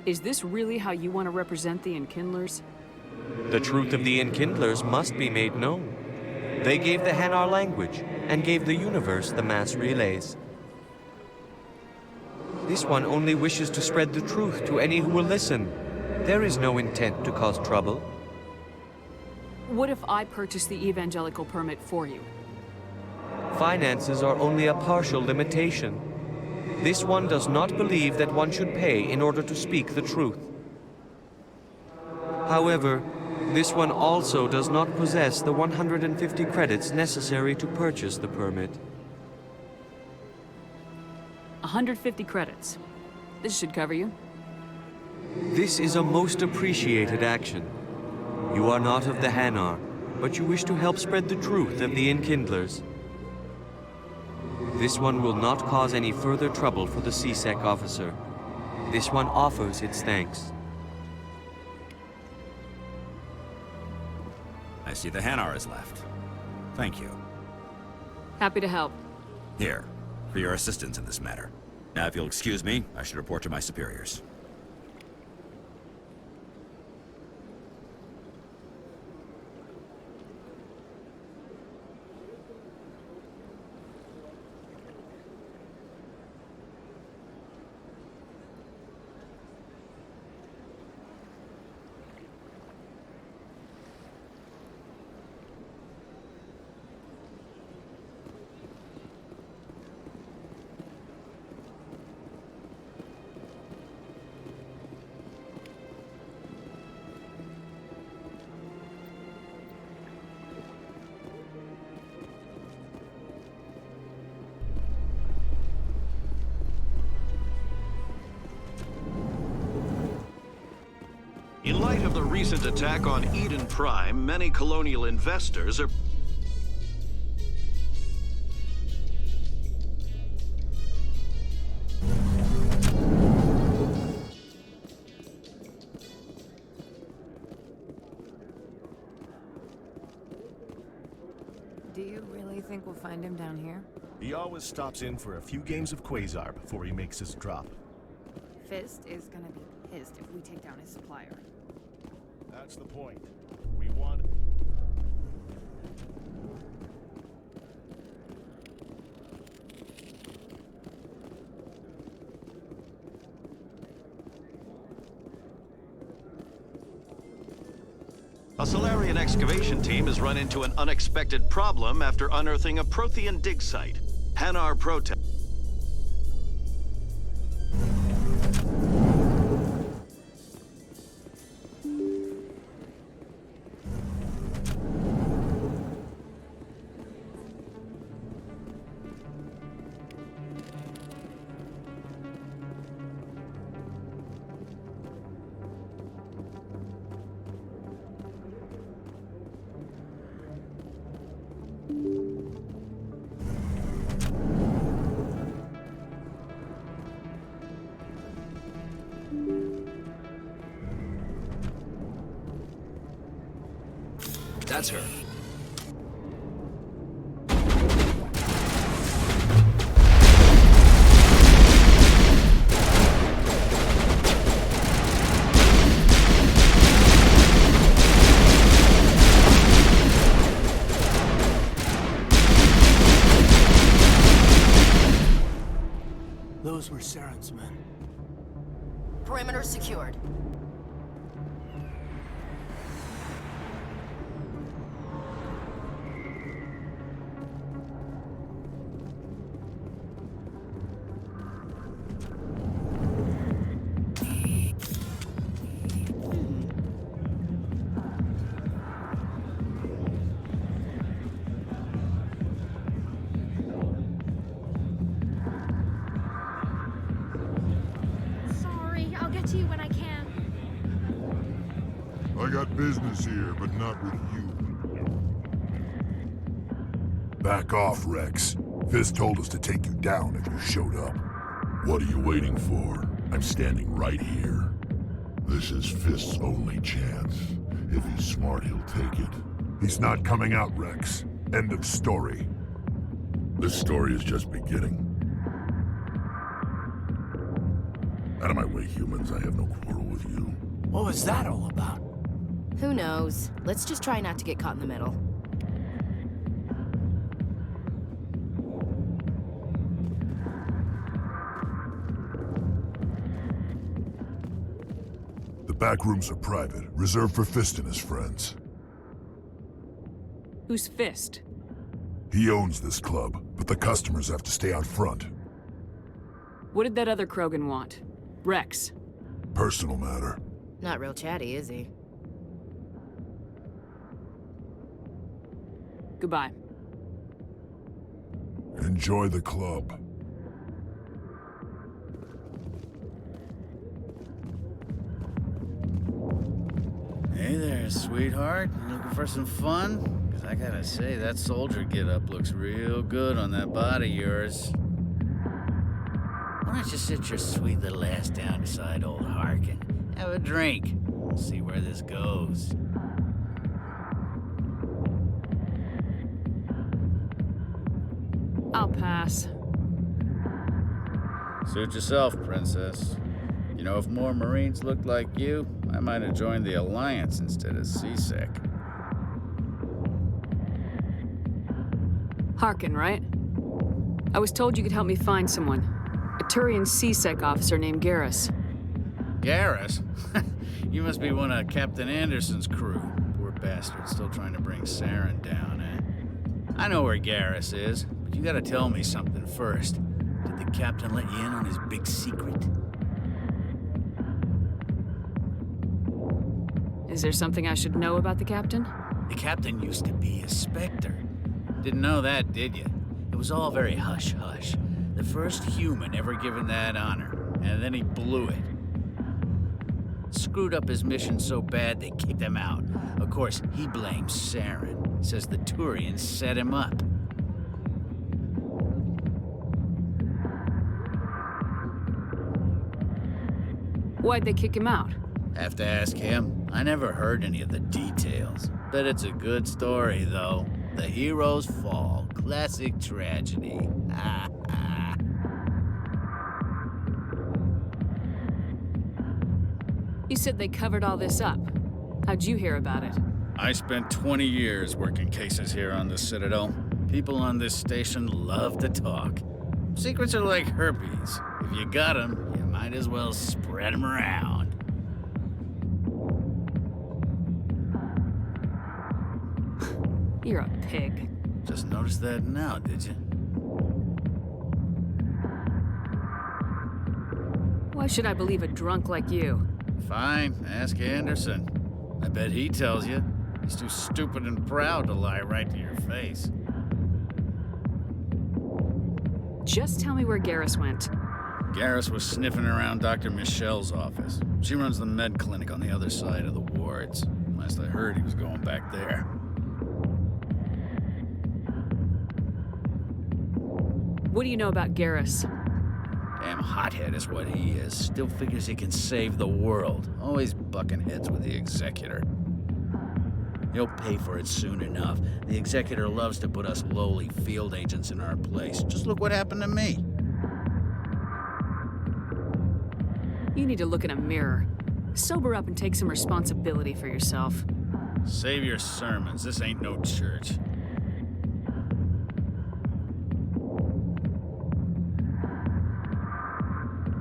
Is this really how you want to represent the Enkindlers? The truth of the Enkindlers must be made known. They gave the Hanar language, and gave the universe the mass relays. This one only wishes to spread the truth to any who will listen. There is no intent to cause trouble. What if I purchase the evangelical permit for you? Finances are only a partial limitation. This one does not believe that one should pay in order to speak the truth. However, this one also does not possess the 150 credits necessary to purchase the permit. 150 credits. This should cover you. This is a most appreciated action. You are not of the Hanar, but you wish to help spread the truth of the Enkindlers. This one will not cause any further trouble for the C-Sec officer. This one offers its thanks. I see the Hanar is left. Thank you. Happy to help. Here, for your assistance in this matter. Now, if you'll excuse me, I should report to my superiors. In light of the recent attack on Eden Prime, many colonial investors are... Do you really think we'll find him down here? He always stops in for a few games of Quasar before he makes his drop. Fist is gonna be pissed if we take down his supplier. That's the point. We want... A Solarian excavation team has run into an unexpected problem after unearthing a Prothean dig site. Hanar protest. That's her. Those were Saren's men. Perimeter secured. I got business here, but not with you. Back off, Rex. Fist told us to take you down if you showed up. What are you waiting for? I'm standing right here. This is Fist's only chance. If he's smart, he'll take it. He's not coming out, Rex. End of story. This story is just beginning. Out of my way, humans. I have no quarrel with you. What was that all about? Who knows? Let's just try not to get caught in the middle. back rooms are private, reserved for Fist and his friends. Who's Fist? He owns this club, but the customers have to stay out front. What did that other Krogan want? Rex. Personal matter. Not real chatty, is he? Goodbye. Enjoy the club. Hey there, sweetheart. You looking for some fun? Because I gotta say, that soldier get-up looks real good on that body of yours. Why don't you sit your sweet little ass down beside old Harkin? Have a drink. We'll see where this goes. I'll pass. Suit yourself, princess. You know, if more Marines looked like you, I might have joined the Alliance instead of C-Sec. Harkin, right? I was told you could help me find someone. A Turian C-Sec officer named Garrus. Garrus? You must be one of Captain Anderson's crew. Poor bastard, still trying to bring Saren down, eh? I know where Garrus is, but you gotta tell me something first. Did the captain let you in on his big secret? Is there something I should know about the captain? The captain used to be a Spectre. Didn't know that, did you? It was all very hush-hush. The first human ever given that honor, and then he blew it. Screwed up his mission so bad they kicked him out. Of course, he blames Saren. Says the Turians set him up. Why'd they kick him out? Have to ask him. I never heard any of the details. Bet it's a good story, though. The hero's fall. Classic tragedy. You said they covered all this up. How'd you hear about it? I spent 20 years working cases here on the Citadel. People on this station love to talk. Secrets are like herpes. If you got them, you might as well spread them around. You're a pig. Just noticed that now, did you? Why should I believe a drunk like you? Fine, ask Anderson. I bet he tells you. He's too stupid and proud to lie right to your face. Just tell me where Garrus went. Garrus was sniffing around Dr. Michelle's office. She runs the med clinic on the other side of the wards. Last I heard, he was going back there. What do you know about Garrus? Damn hothead is what he is. Still figures he can save the world. Always bucking heads with the Executor. He'll pay for it soon enough. The Executor loves to put us lowly field agents in our place. Just look what happened to me. You need to look in a mirror. Sober up and take some responsibility for yourself. Save your sermons. This ain't no church.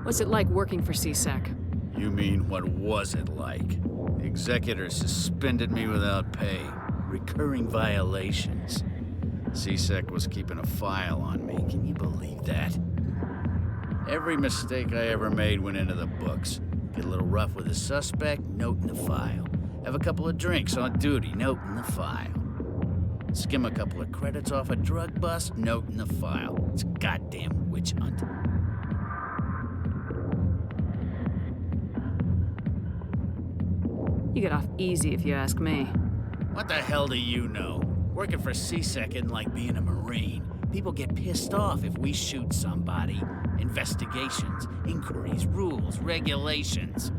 What's it like working for C-Sec? You mean, what was it like? The Executor suspended me without pay. Recurring violations. C-Sec was keeping a file on me. Can you believe that? Every mistake I ever made went into the books. Get a little rough with a suspect, note in the file. Have a couple of drinks on duty, note in the file. Skim a couple of credits off a drug bust, note in the file. It's a goddamn witch hunt. You get off easy if you ask me. What the hell do you know? Working for C-Sec isn't like being a Marine. People get pissed off if we shoot somebody. Investigations, inquiries, rules, regulations.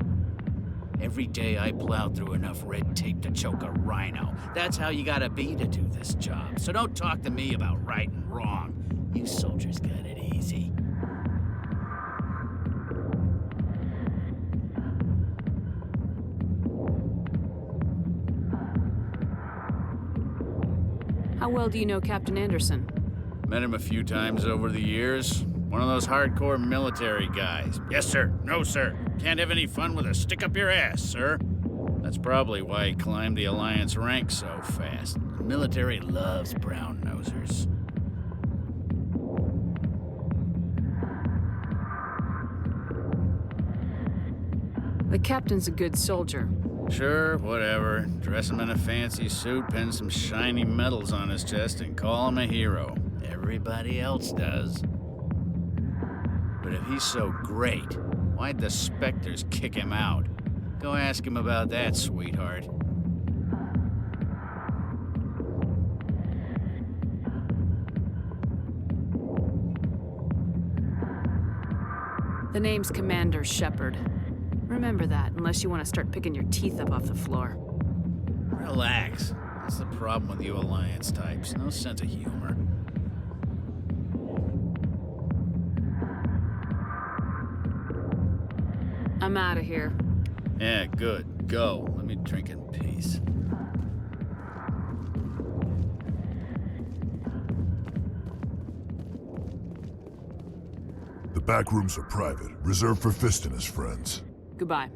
Every day I plow through enough red tape to choke a rhino. That's how you gotta be to do this job. So don't talk to me about right and wrong. You soldiers got it easy. How well do you know Captain Anderson? Met him a few times over the years. One of those hardcore military guys. Yes, sir. No, sir. Can't have any fun with a stick up your ass, sir. That's probably why he climbed the Alliance ranks so fast. The military loves brown-nosers. The captain's a good soldier. Sure, whatever. Dress him in a fancy suit, pin some shiny medals on his chest, and call him a hero. Everybody else does. But if he's so great, why'd the Spectres kick him out? Go ask him about that, sweetheart. The name's Commander Shepard. Remember that, unless you want to start picking your teeth up off the floor. Relax. That's the problem with you Alliance types. No sense of humor. I'm out of here. Yeah, good. Go. Let me drink in peace. The back rooms are private, reserved for Fist and his friends. Goodbye.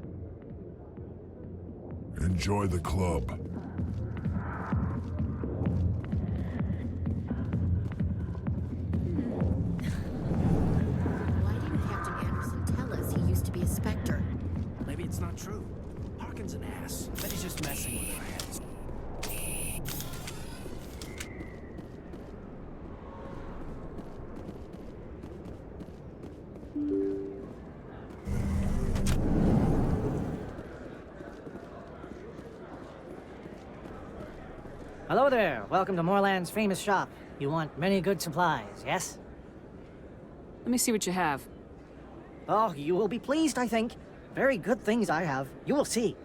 Enjoy the club. Why didn't Captain Anderson tell us he used to be a Spectre? Maybe it's not true. Harkin's an ass. Bet he's just messing with our heads. Hello there. Welcome to Moorland's famous shop. You want many good supplies, yes? Let me see what you have. Oh, you will be pleased, I think. Very good things I have. You will see.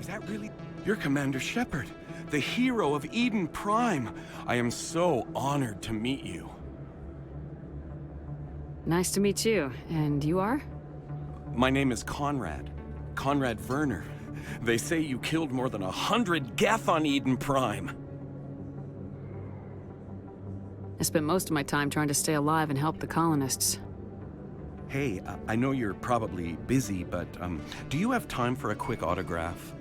Is that really? You're Commander Shepard, the hero of Eden Prime. I am so honored to meet you. Nice to meet you. And you are? My name is Conrad. Conrad Werner. They say you killed more than 100 Geth on Eden Prime. I spent most of my time trying to stay alive and help the colonists. Hey, I know you're probably busy, but do you have time for a quick autograph?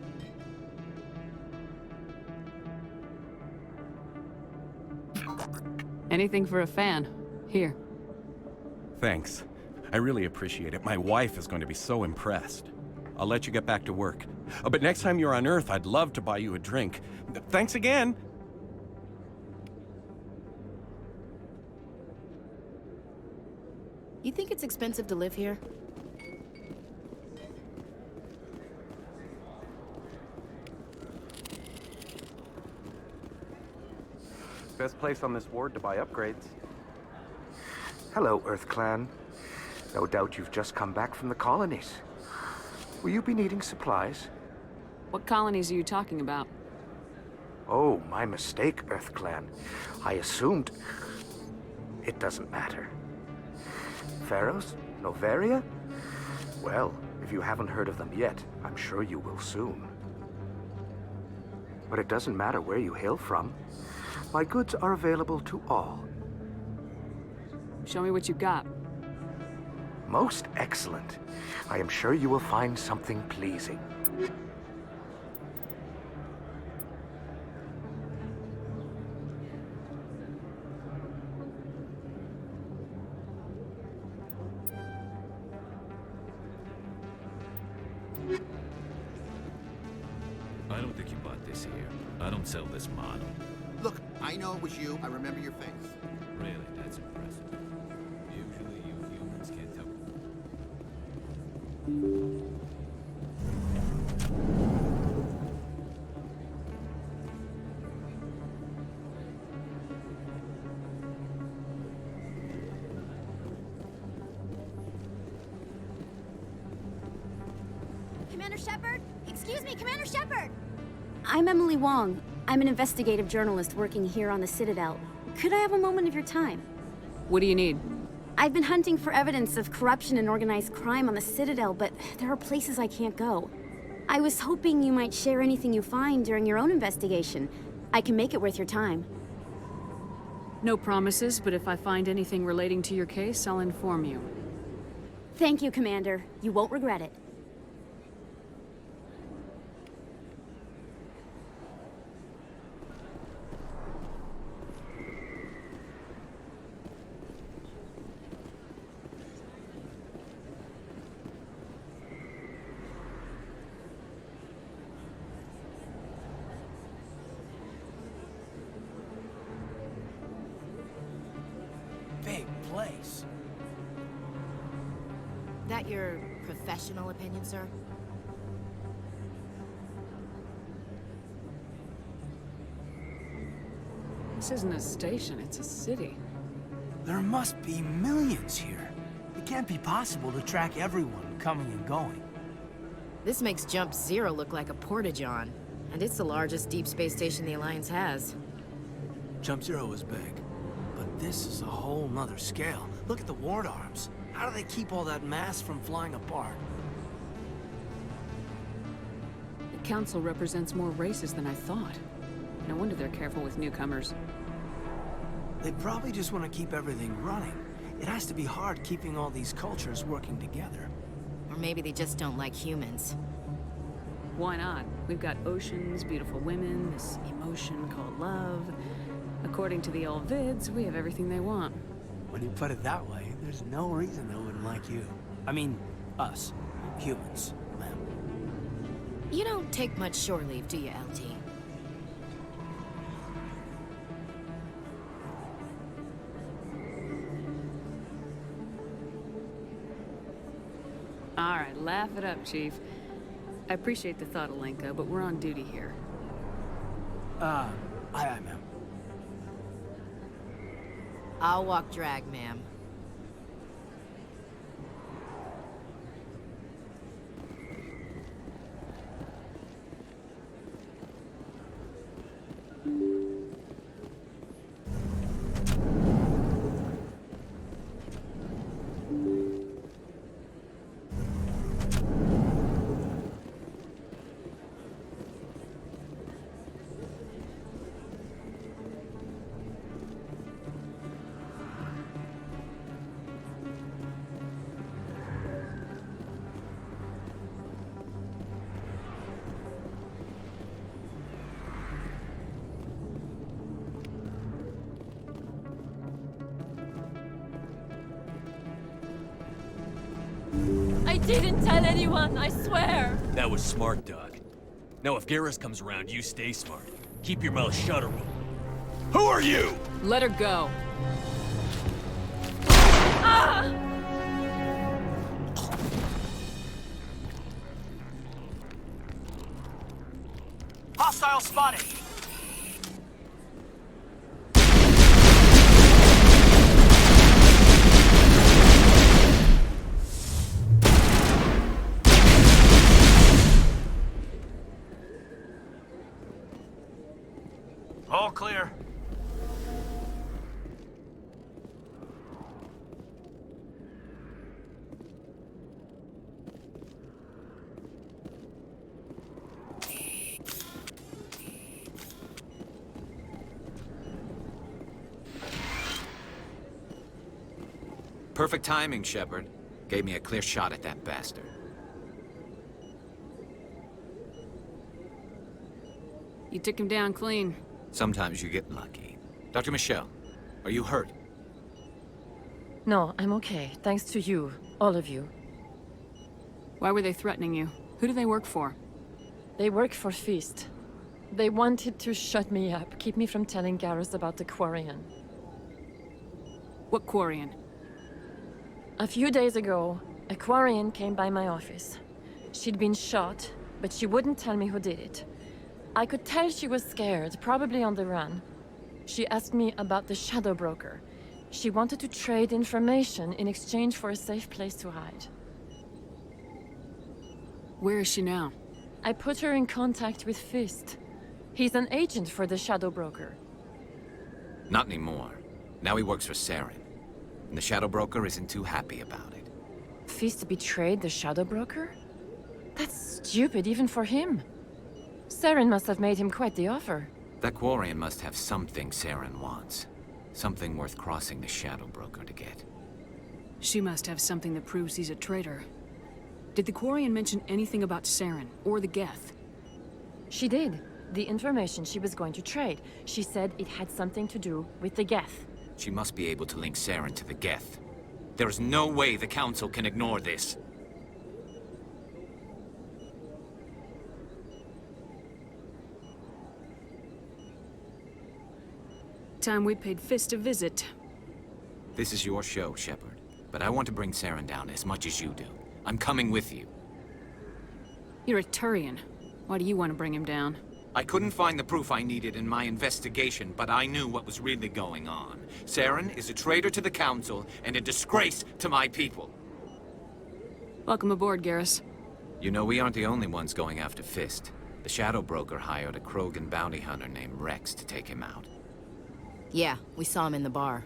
Anything for a fan. Here. Thanks. I really appreciate it. My wife is going to be so impressed. I'll let you get back to work. But next time you're on Earth, I'd love to buy you a drink. Thanks again! You think it's expensive to live here? Best place on this ward to buy upgrades. Hello, Earth Clan. No doubt you've just come back from the colonies. Will you be needing supplies? What colonies are you talking about? Oh, my mistake, Earth Clan. I assumed... It doesn't matter. Pharaohs? Noveria? Well, if you haven't heard of them yet, I'm sure you will soon. But it doesn't matter where you hail from. My goods are available to all. Show me what you've got. Most excellent. I am sure you will find something pleasing. I don't think you bought this here. I don't sell this model. Look, I know it was you. I remember your face. Really, that's impressive. Usually you humans can't tell. Commander Shepard? Excuse me, Commander Shepard! I'm Emily Wong. I'm an investigative journalist working here on the Citadel. Could I have a moment of your time? What do you need? I've been hunting for evidence of corruption and organized crime on the Citadel, but there are places I can't go. I was hoping you might share anything you find during your own investigation. I can make it worth your time. No promises, but if I find anything relating to your case, I'll inform you. Thank you, Commander. You won't regret it. Big place. That your professional opinion, sir? This isn't a station, it's a city. There must be millions here. It can't be possible to track everyone coming and going. This makes Jump Zero look like a porta-john. And it's the largest deep space station the Alliance has. Jump Zero is big, but this is a whole nother scale. Look at the ward arms. How do they keep all that mass from flying apart? The Council represents more races than I thought. No wonder they're careful with newcomers. They probably just want to keep everything running. It has to be hard keeping all these cultures working together. Or maybe they just don't like humans. Why not? We've got oceans, beautiful women, this emotion called love. According to the old vids, we have everything they want. When you put it that way, there's no reason they wouldn't like you. I mean, us. Humans, ma'am. You don't take much shore leave, do you, LT? All right, laugh it up, Chief. I appreciate the thought, Alenka, but we're on duty here. Aye, ma'am. I'll walk drag, ma'am. I didn't tell anyone, I swear! That was smart, Doug. Now if Garrus comes around, you stay smart. Keep your mouth shut, or who are you? Let her go. Ah! Hostile spotted! All clear. Perfect timing, Shepard. Gave me a clear shot at that bastard. You took him down clean. Sometimes you get lucky. Dr. Michelle, are you hurt? No, I'm okay. Thanks to you. All of you. Why were they threatening you? Who do they work for? They work for Feast. They wanted to shut me up, keep me from telling Garrus about the Quarian. What Quarian? A few days ago, a Quarian came by my office. She'd been shot, but she wouldn't tell me who did it. I could tell she was scared, probably on the run. She asked me about the Shadow Broker. She wanted to trade information in exchange for a safe place to hide. Where is she now? I put her in contact with Fist. He's an agent for the Shadow Broker. Not anymore. Now he works for Saren. And the Shadow Broker isn't too happy about it. Fist betrayed the Shadow Broker? That's stupid even for him. Saren must have made him quite the offer. That Quarian must have something Saren wants. Something worth crossing the Shadow Broker to get. She must have something that proves he's a traitor. Did the Quarian mention anything about Saren, or the Geth? She did. The information she was going to trade. She said it had something to do with the Geth. She must be able to link Saren to the Geth. There is no way the Council can ignore this. Time we paid Fist a visit. This is your show, Shepard. But I want to bring Saren down as much as you do. I'm coming with you. You're a Turian. Why do you want to bring him down? I couldn't find the proof I needed in my investigation, but I knew what was really going on. Saren is a traitor to the Council and a disgrace to my people. Welcome aboard, Garrus. You know, we aren't the only ones going after Fist. The Shadow Broker hired a Krogan bounty hunter named Rex to take him out. Yeah, we saw him in the bar.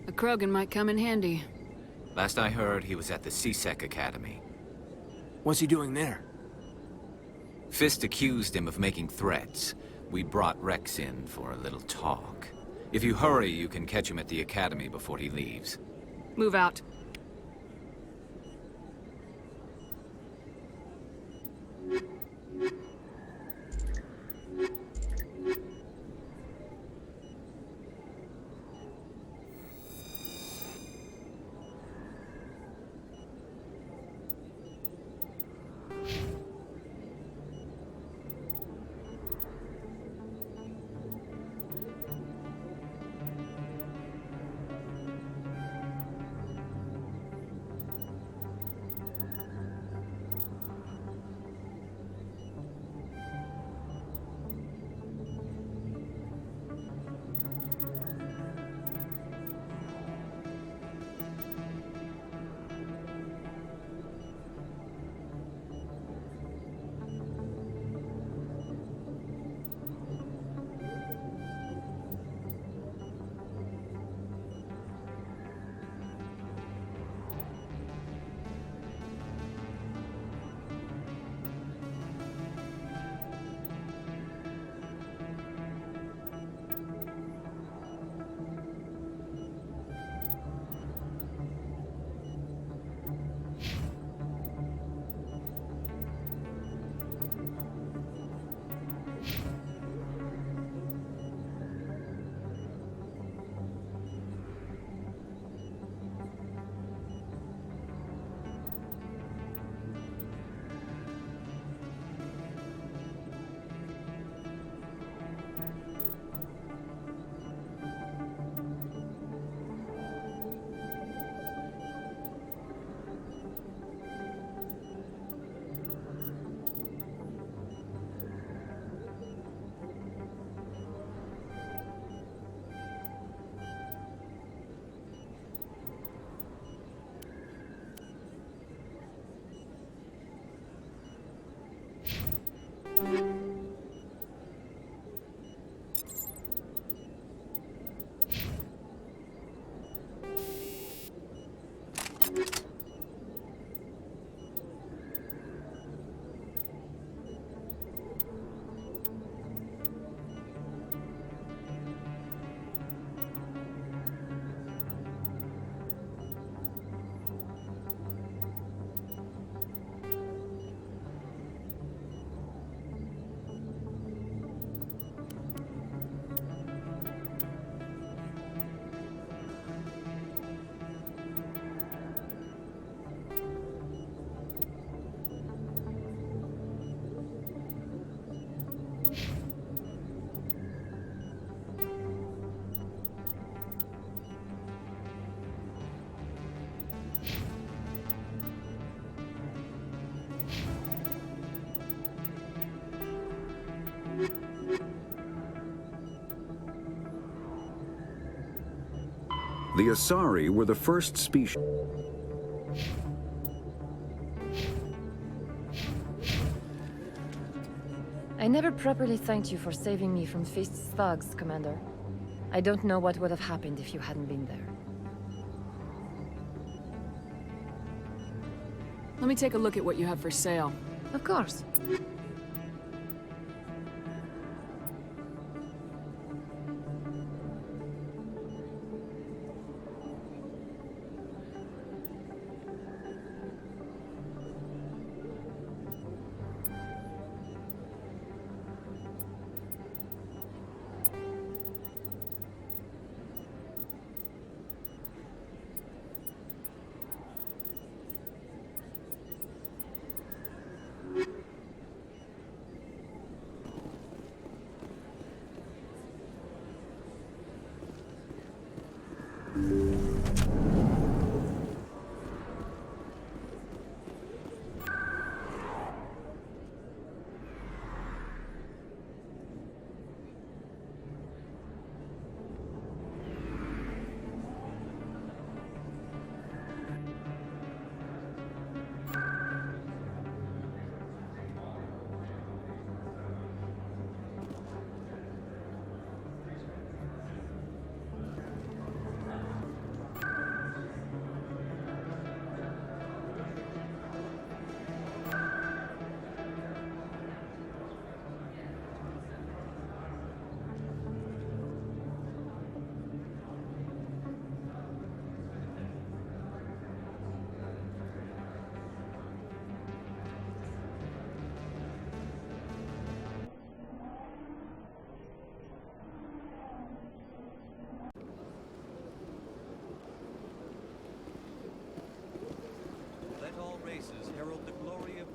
A Krogan might come in handy. Last I heard, he was at the C-Sec Academy. What's he doing there? Fist accused him of making threats. We brought Rex in for a little talk. If you hurry, you can catch him at the Academy before he leaves. Move out. The Asari were the first species. I never properly thanked you for saving me from Fist's thugs, Commander. I don't know what would have happened if you hadn't been there. Let me take a look at what you have for sale. Of course. Let all races herald the glory of...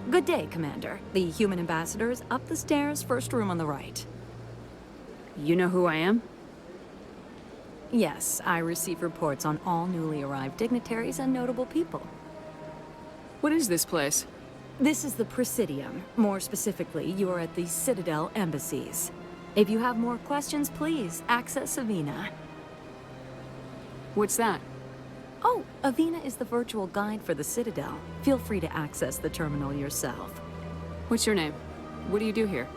Good day, Commander. The human ambassador is up the stairs, first room on the right. You know who I am? Yes, I receive reports on all newly arrived dignitaries and notable people. What is this place? This is the Presidium. More specifically, you are at the Citadel embassies. If you have more questions, please access Avina. What's that? Oh, Avina is the virtual guide for the Citadel. Feel free to access the terminal yourself. What's your name? What do you do here?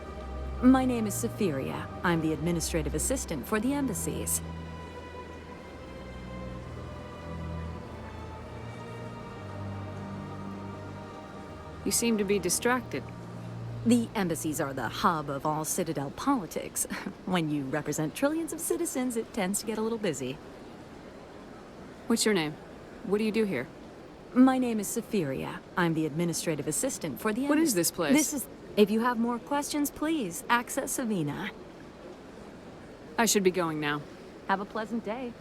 My name is Safiria. I'm the administrative assistant for the embassies. You seem to be distracted. The embassies are the hub of all Citadel politics. When you represent trillions of citizens, it tends to get a little busy. What's your name? What do you do here? My name is Safiria. I'm the administrative assistant for the... What is this place? This is... If you have more questions, please access Avina. I should be going now. Have a pleasant day.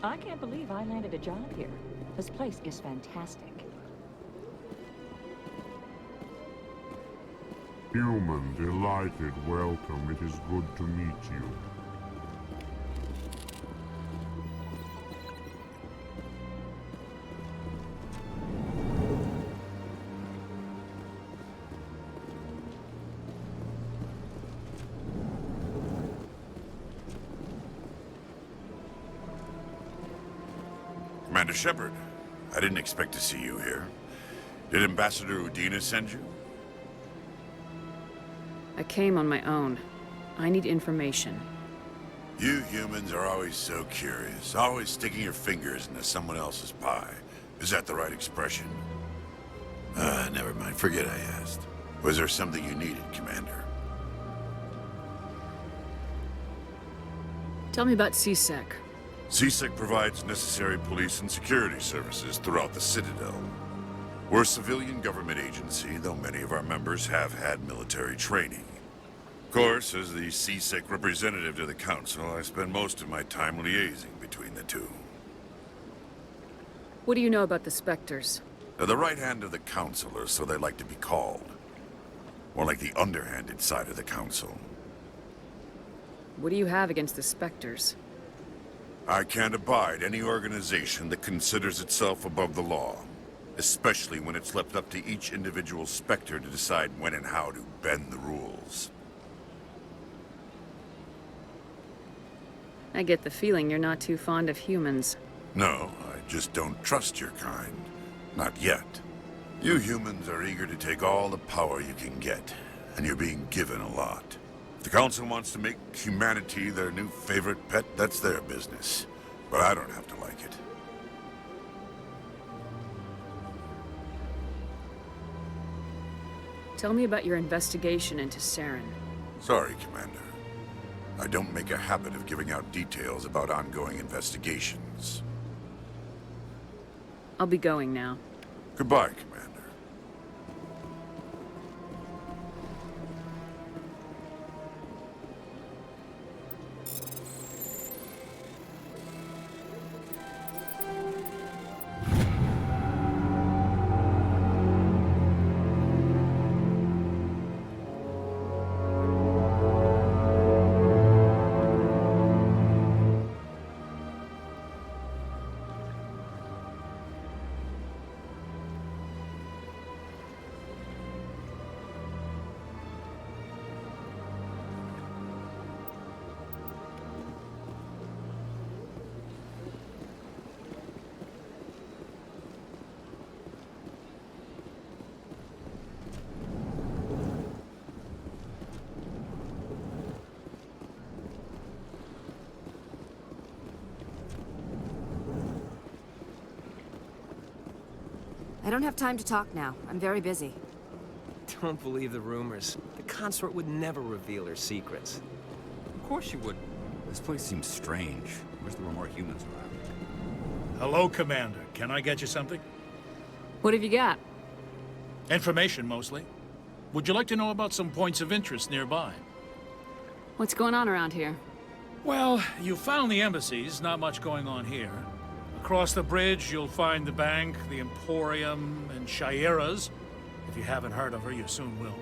I can't believe I landed a job here. This place is fantastic. Human, delighted, welcome. It is good to meet you. Commander Shepard, I didn't expect to see you here. Did Ambassador Udina send you? I came on my own. I need information. You humans are always so curious, always sticking your fingers into someone else's pie. Is that the right expression? Never mind. Forget I asked. Was there something you needed, Commander? Tell me about CSEC. CSEC provides necessary police and security services throughout the Citadel. We're a civilian government agency, though many of our members have had military training. Of course, as the CSEC representative to the Council, I spend most of my time liaising between the two. What do you know about the Spectres? They're the right hand of the Council, or so they like to be called. More like the underhanded side of the Council. What do you have against the Spectres? I can't abide any organization that considers itself above the law. Especially when it's left up to each individual Spectre to decide when and how to bend the rules. I get the feeling you're not too fond of humans. No, I just don't trust your kind. Not yet. You humans are eager to take all the power you can get, and you're being given a lot. If the Council wants to make humanity their new favorite pet, that's their business. But I don't have to like it. Tell me about your investigation into Saren. Sorry, Commander. I don't make a habit of giving out details about ongoing investigations. I'll be going now. Goodbye, Commander. I don't have time to talk now. I'm very busy. Don't believe the rumors. The consort would never reveal her secrets. Of course you wouldn't. This place seems strange. Wish there were more humans around. Hello, Commander. Can I get you something? What have you got? Information, mostly. Would you like to know about some points of interest nearby? What's going on around here? Well, you found the embassies. Not much going on here. Across the bridge, you'll find the bank, the Emporium, and Shayera's. If you haven't heard of her, you soon will.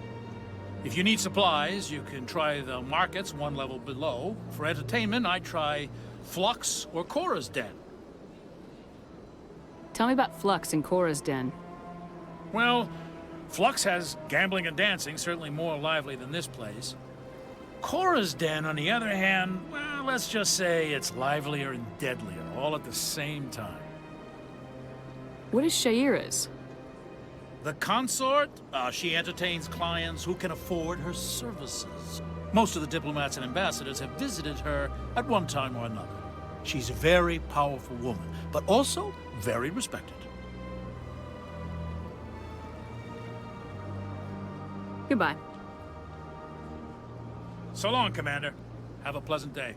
If you need supplies, you can try the markets one level below. For entertainment, I'd try Flux or Cora's Den. Tell me about Flux and Cora's Den. Well, Flux has gambling and dancing, certainly more lively than this place. Cora's Den, on the other hand, well, let's just say it's livelier and deadlier, all at the same time. What is Shayera's? The consort? She entertains clients who can afford her services. Most of the diplomats and ambassadors have visited her at one time or another. She's a very powerful woman, but also very respected. Goodbye. So long, Commander. Have a pleasant day.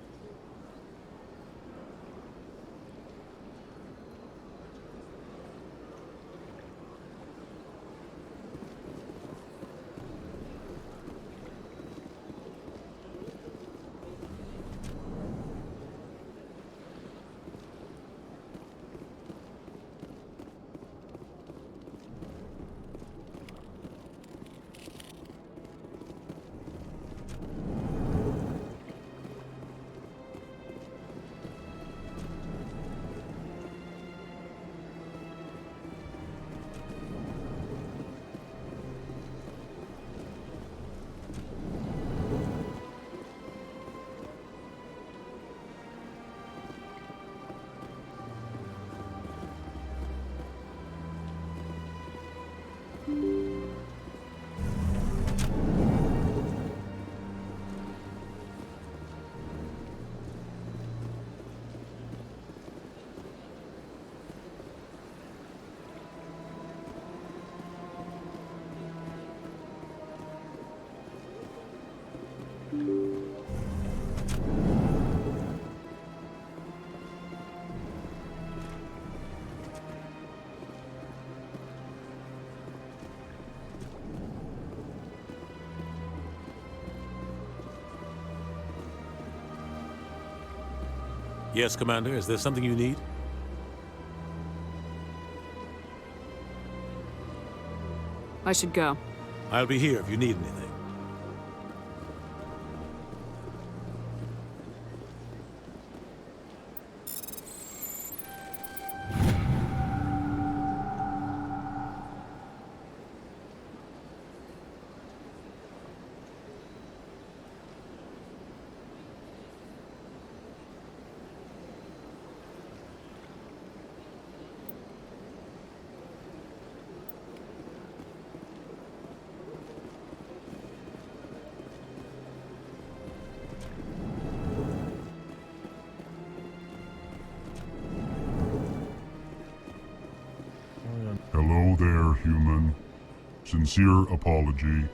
Yes, Commander. Is there something you need? I should go. I'll be here if you need anything. Hello there, human. Sincere apology,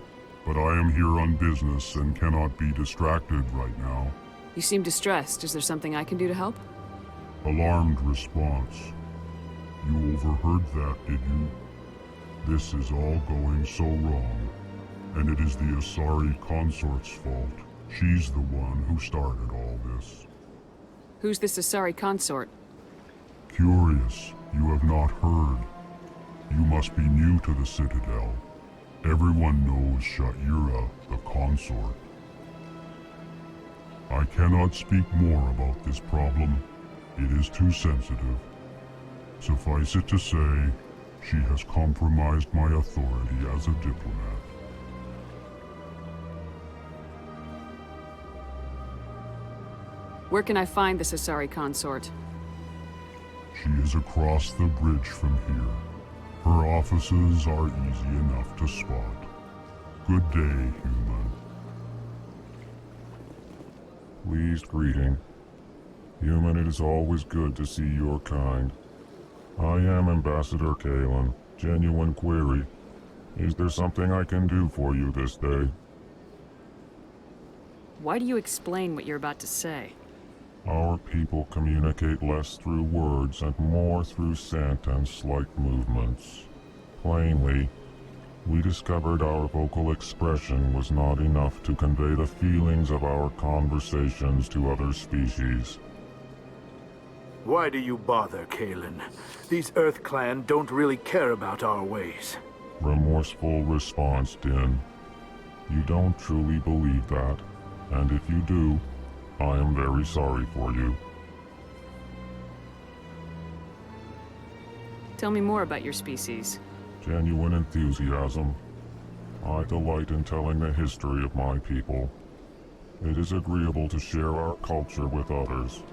but I am here on business and cannot be distracted right now. You seem distressed. Is there something I can do to help? Alarmed response. You overheard that, did you? This is all going so wrong, and it is the Asari consort's fault. She's the one who started all this. Who's this Asari consort? Curious, you have not heard. You must be new to the Citadel. Everyone knows Sha'ira, the consort. I cannot speak more about this problem. It is too sensitive. Suffice it to say, she has compromised my authority as a diplomat. Where can I find this Asari consort? She is across the bridge from here. Her offices are easy enough to spot. Good day, human. Pleased greeting. Human, it is always good to see your kind. I am Ambassador Kalen. Genuine query. Is there something I can do for you this day? Why do you explain what you're about to say? Our people communicate less through words and more through scent and slight movements. Plainly, we discovered our vocal expression was not enough to convey the feelings of our conversations to other species. Why do you bother, Kalen? These Earth Clan don't really care about our ways. Remorseful response, Din. You don't truly believe that, and if you do, I am very sorry for you. Tell me more about your species. Genuine enthusiasm. I delight in telling the history of my people. It is agreeable to share our culture with others.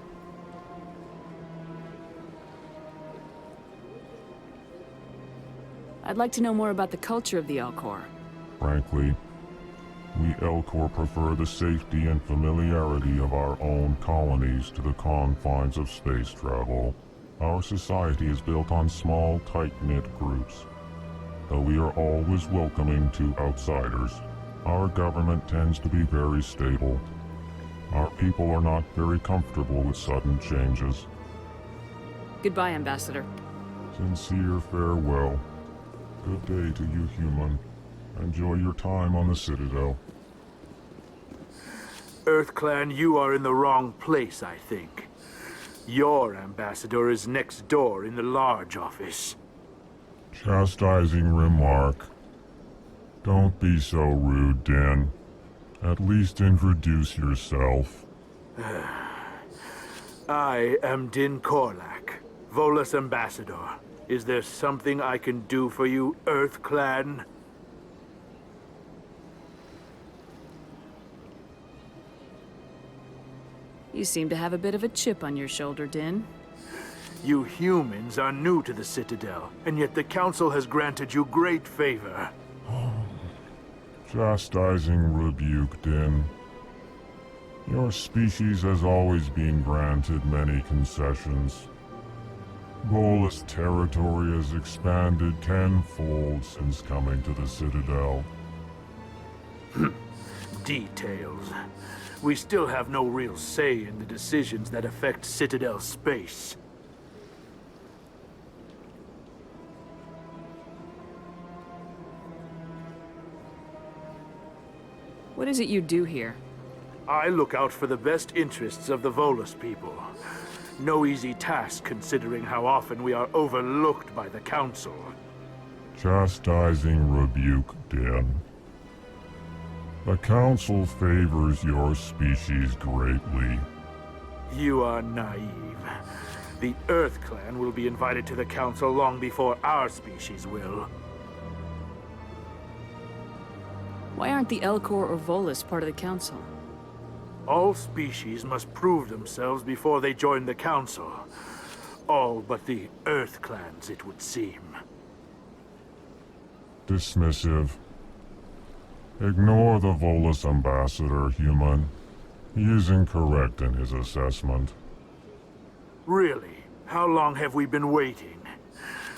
I'd like to know more about the culture of the Elcor. Frankly, we Elcor prefer the safety and familiarity of our own colonies to the confines of space travel. Our society is built on small, tight-knit groups. Though we are always welcoming to outsiders, our government tends to be very stable. Our people are not very comfortable with sudden changes. Goodbye, Ambassador. Sincere farewell. Good day to you, human. Enjoy your time on the Citadel. Earth Clan, you are in the wrong place, I think. Your ambassador is next door in the large office. Chastising remark. Don't be so rude, Din. At least introduce yourself. I am Din Korlak, Volus ambassador. Is there something I can do for you, Earth Clan? You seem to have a bit of a chip on your shoulder, Din. You humans are new to the Citadel, and yet the Council has granted you great favor. Chastising rebuke, Din. Your species has always been granted many concessions. Volus territory has expanded tenfold since coming to the Citadel. Details. We still have no real say in the decisions that affect Citadel space. What is it you do here? I look out for the best interests of the Volus people. No easy task considering how often we are overlooked by the Council. Chastising rebuke, Den. The Council favors your species greatly. You are naive. The Earth Clan will be invited to the Council long before our species will. Why aren't the Elcor or Volus part of the Council? All species must prove themselves before they join the Council. All but the Earth Clans, it would seem. Dismissive. Ignore the Volus ambassador, human. He is incorrect in his assessment. Really? How long have we been waiting?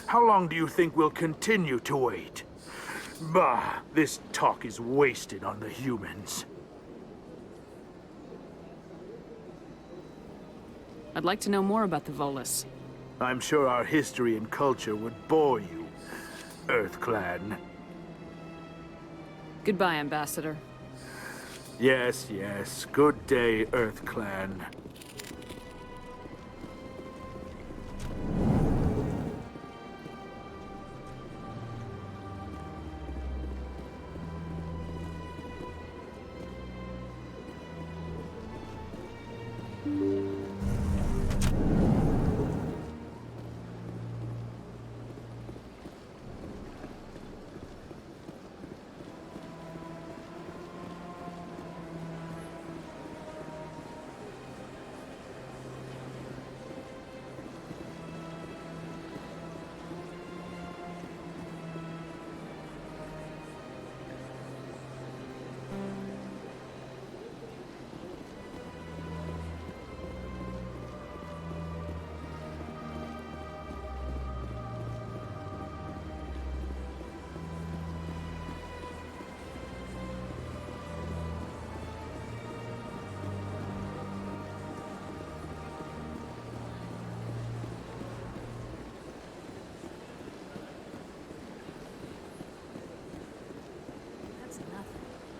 How long do you think we'll continue to wait? Bah, this talk is wasted on the humans. I'd like to know more about the Volus. I'm sure our history and culture would bore you, Earth Clan. Goodbye, Ambassador. Yes, yes. Good day, Earth Clan.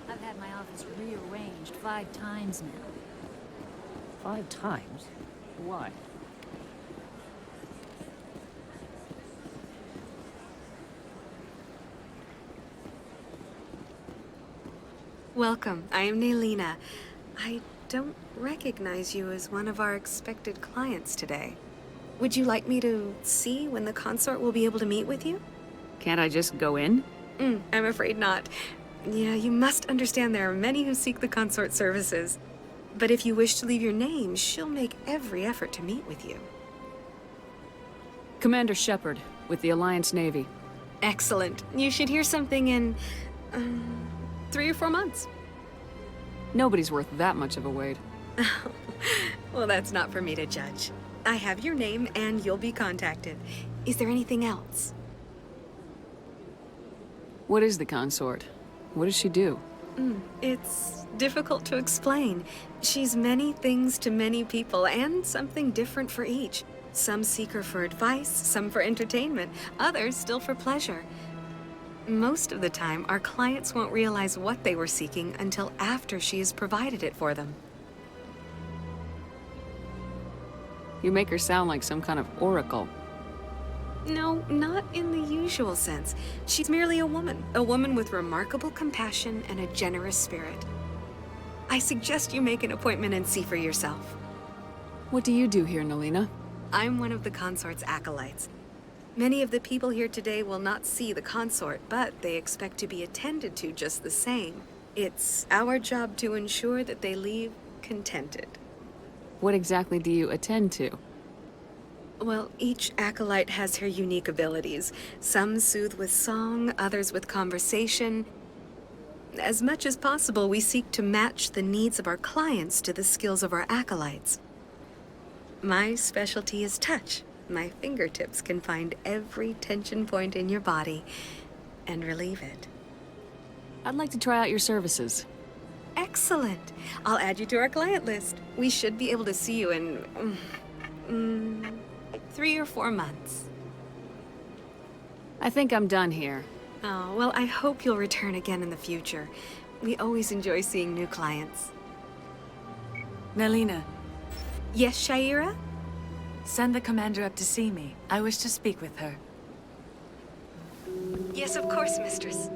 I've had my office rearranged 5 times now. 5 times? Why? Welcome. I am Nelina. I don't recognize you as one of our expected clients today. Would you like me to see when the consort will be able to meet with you? Can't I just go in? I'm afraid not. Yeah, you must understand there are many who seek the consort services. But if you wish to leave your name, she'll make every effort to meet with you. Commander Shepard, with the Alliance Navy. Excellent. You should hear something in 3 or 4 months. Nobody's worth that much of a wait. Well, that's not for me to judge. I have your name and you'll be contacted. Is there anything else? What is the consort? What does she do? It's difficult to explain. She's many things to many people, and something different for each. Some seek her for advice, some for entertainment, others still for pleasure. Most of the time, our clients won't realize what they were seeking until after she has provided it for them. You make her sound like some kind of oracle. No, not in the usual sense. She's merely a woman with remarkable compassion and a generous spirit. I suggest you make an appointment and see for yourself. What do you do here, Nelina? I'm one of the consort's acolytes. Many of the people here today will not see the consort, but they expect to be attended to just the same. It's our job to ensure that they leave contented. What exactly do you attend to? Well, each acolyte has her unique abilities. Some soothe with song, others with conversation. As much as possible, we seek to match the needs of our clients to the skills of our acolytes. My specialty is touch. My fingertips can find every tension point in your body and relieve it. I'd like to try out your services. Excellent. I'll add you to our client list. We should be able to see you in 3 or 4 months. I think I'm done here. Oh, well, I hope you'll return again in the future. We always enjoy seeing new clients. Melina. Yes, Sha'ira? Send the commander up to see me. I wish to speak with her. Yes, of course, mistress.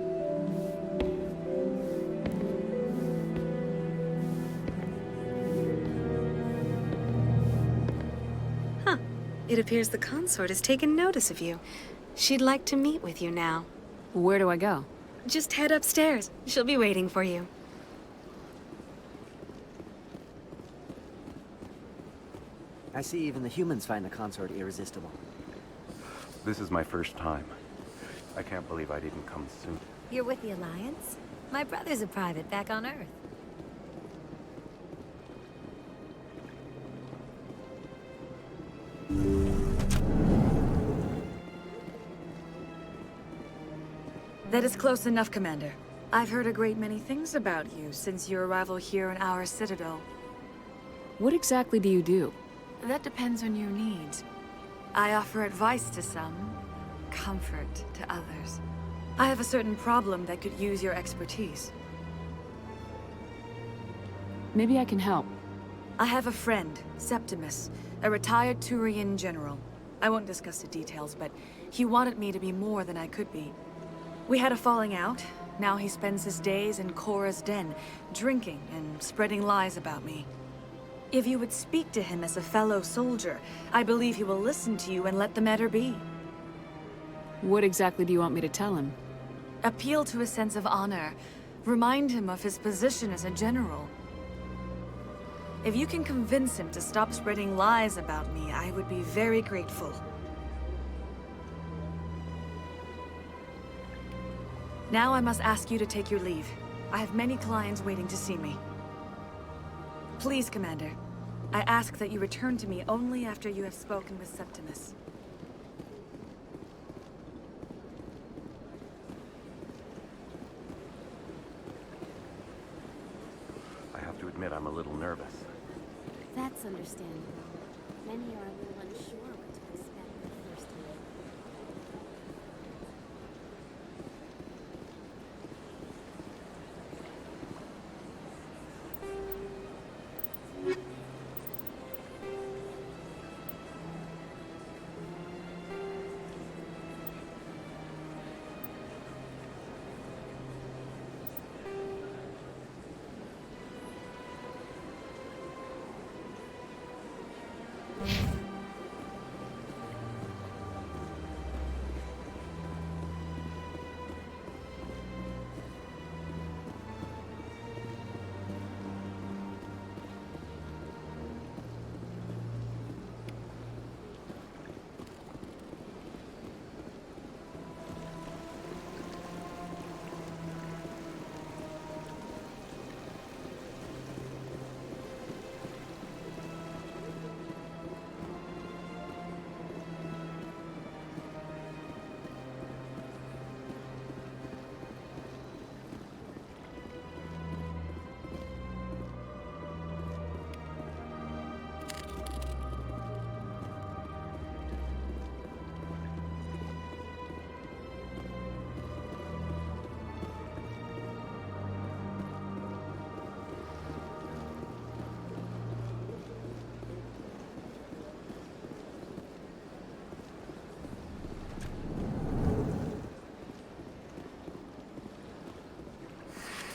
Huh. It appears the consort has taken notice of you. She'd like to meet with you now. Where do I go? Just head upstairs. She'll be waiting for you. I see even the humans find the consort irresistible. This is my first time. I can't believe I didn't come soon. You're with the Alliance? My brother's a private back on Earth. That is close enough, Commander. I've heard a great many things about you since your arrival here in our Citadel. What exactly do you do? That depends on your needs. I offer advice to some, comfort to others. I have a certain problem that could use your expertise. Maybe I can help. I have a friend, Septimus, a retired Turian general. I won't discuss the details, but he wanted me to be more than I could be. We had a falling out. Now he spends his days in Korra's den, drinking and spreading lies about me. If you would speak to him as a fellow soldier, I believe he will listen to you and let the matter be. What exactly do you want me to tell him? Appeal to his sense of honor. Remind him of his position as a general. If you can convince him to stop spreading lies about me, I would be very grateful. Now I must ask you to take your leave. I have many clients waiting to see me. Please, Commander. I ask that you return to me only after you have spoken with Septimus. I have to admit I'm a little nervous. That's understandable. Many are a little unsure what to expect the first time.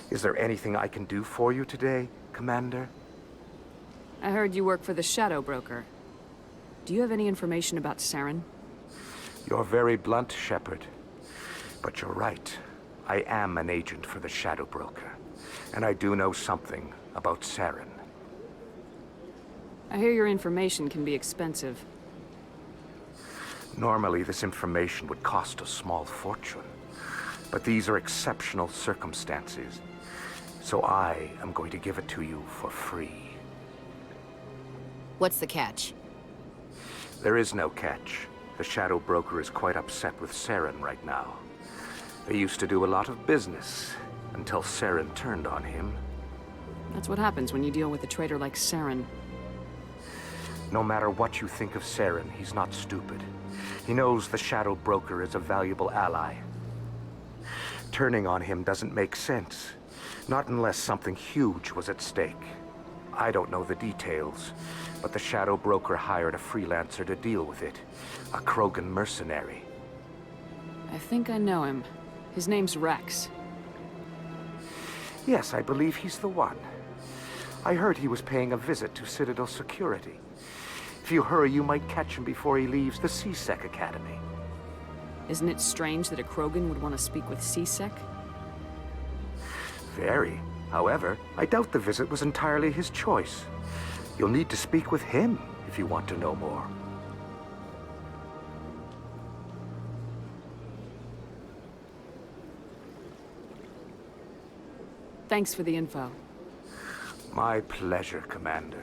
Is there anything I can do for you today, Commander? I heard you work for the Shadow Broker. Do you have any information about Saren? You're very blunt, Shepard. But you're right. I am an agent for the Shadow Broker. And I do know something about Saren. I hear your information can be expensive. Normally, this information would cost a small fortune. But these are exceptional circumstances. So I am going to give it to you for free. What's the catch? There is no catch. The Shadow Broker is quite upset with Saren right now. They used to do a lot of business, until Saren turned on him. That's what happens when you deal with a traitor like Saren. No matter what you think of Saren, he's not stupid. He knows the Shadow Broker is a valuable ally. Turning on him doesn't make sense. Not unless something huge was at stake. I don't know the details, but the Shadow Broker hired a freelancer to deal with it. A Krogan mercenary. I think I know him. His name's Rex. Yes, I believe he's the one. I heard he was paying a visit to Citadel security. If you hurry, you might catch him before he leaves the C-Sec Academy. Isn't it strange that a Krogan would want to speak with C-Sec? Very. However, I doubt the visit was entirely his choice. You'll need to speak with him if you want to know more. Thanks for the info. My pleasure, Commander.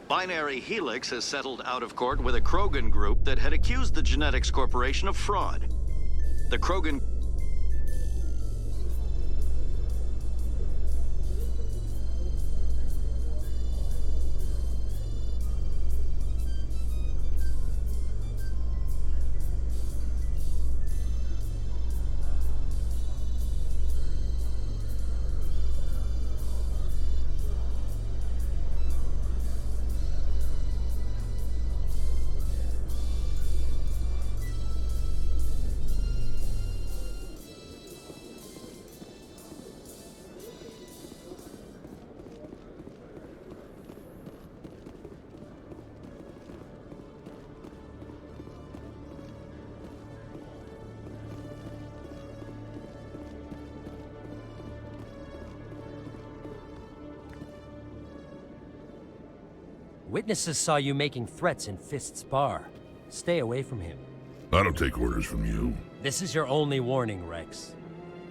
Binary Helix has settled out of court with a Krogan group that had accused the Genetics Corporation of fraud. The Krogan... Witnesses saw you making threats in Fist's bar. Stay away from him. I don't take orders from you. This is your only warning, Rex.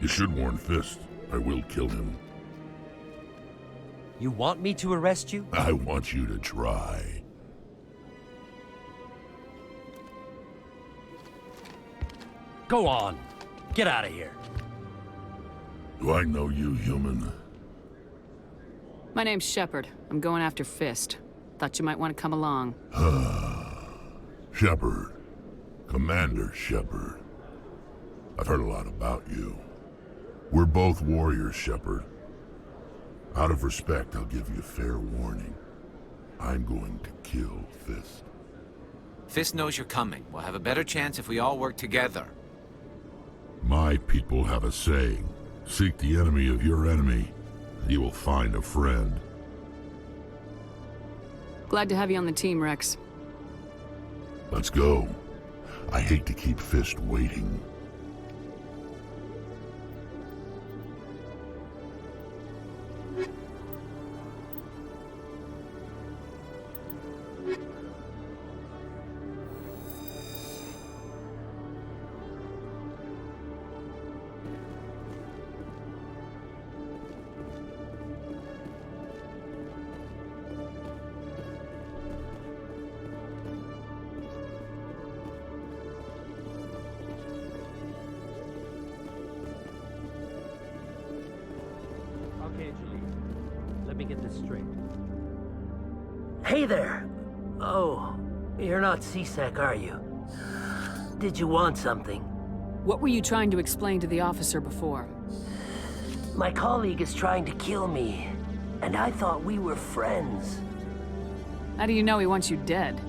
You should warn Fist. I will kill him. You want me to arrest you? I want you to try. Go on. Get out of here. Do I know you, human? My name's Shepard. I'm going after Fist. Thought you might want to come along. Shepard. Commander Shepard. I've heard a lot about you. We're both warriors, Shepard. Out of respect, I'll give you fair warning. I'm going to kill Fist. Fist knows you're coming. We'll have a better chance if we all work together. My people have a saying. Seek the enemy of your enemy, and you will find a friend. Glad to have you on the team, Rex. Let's go. I hate to keep Fist waiting. Okay, Julie. Let me get this straight. Hey there! Oh, you're not C-Sec, are you? Did you want something? What were you trying to explain to the officer before? My colleague is trying to kill me, and I thought we were friends. How do you know he wants you dead?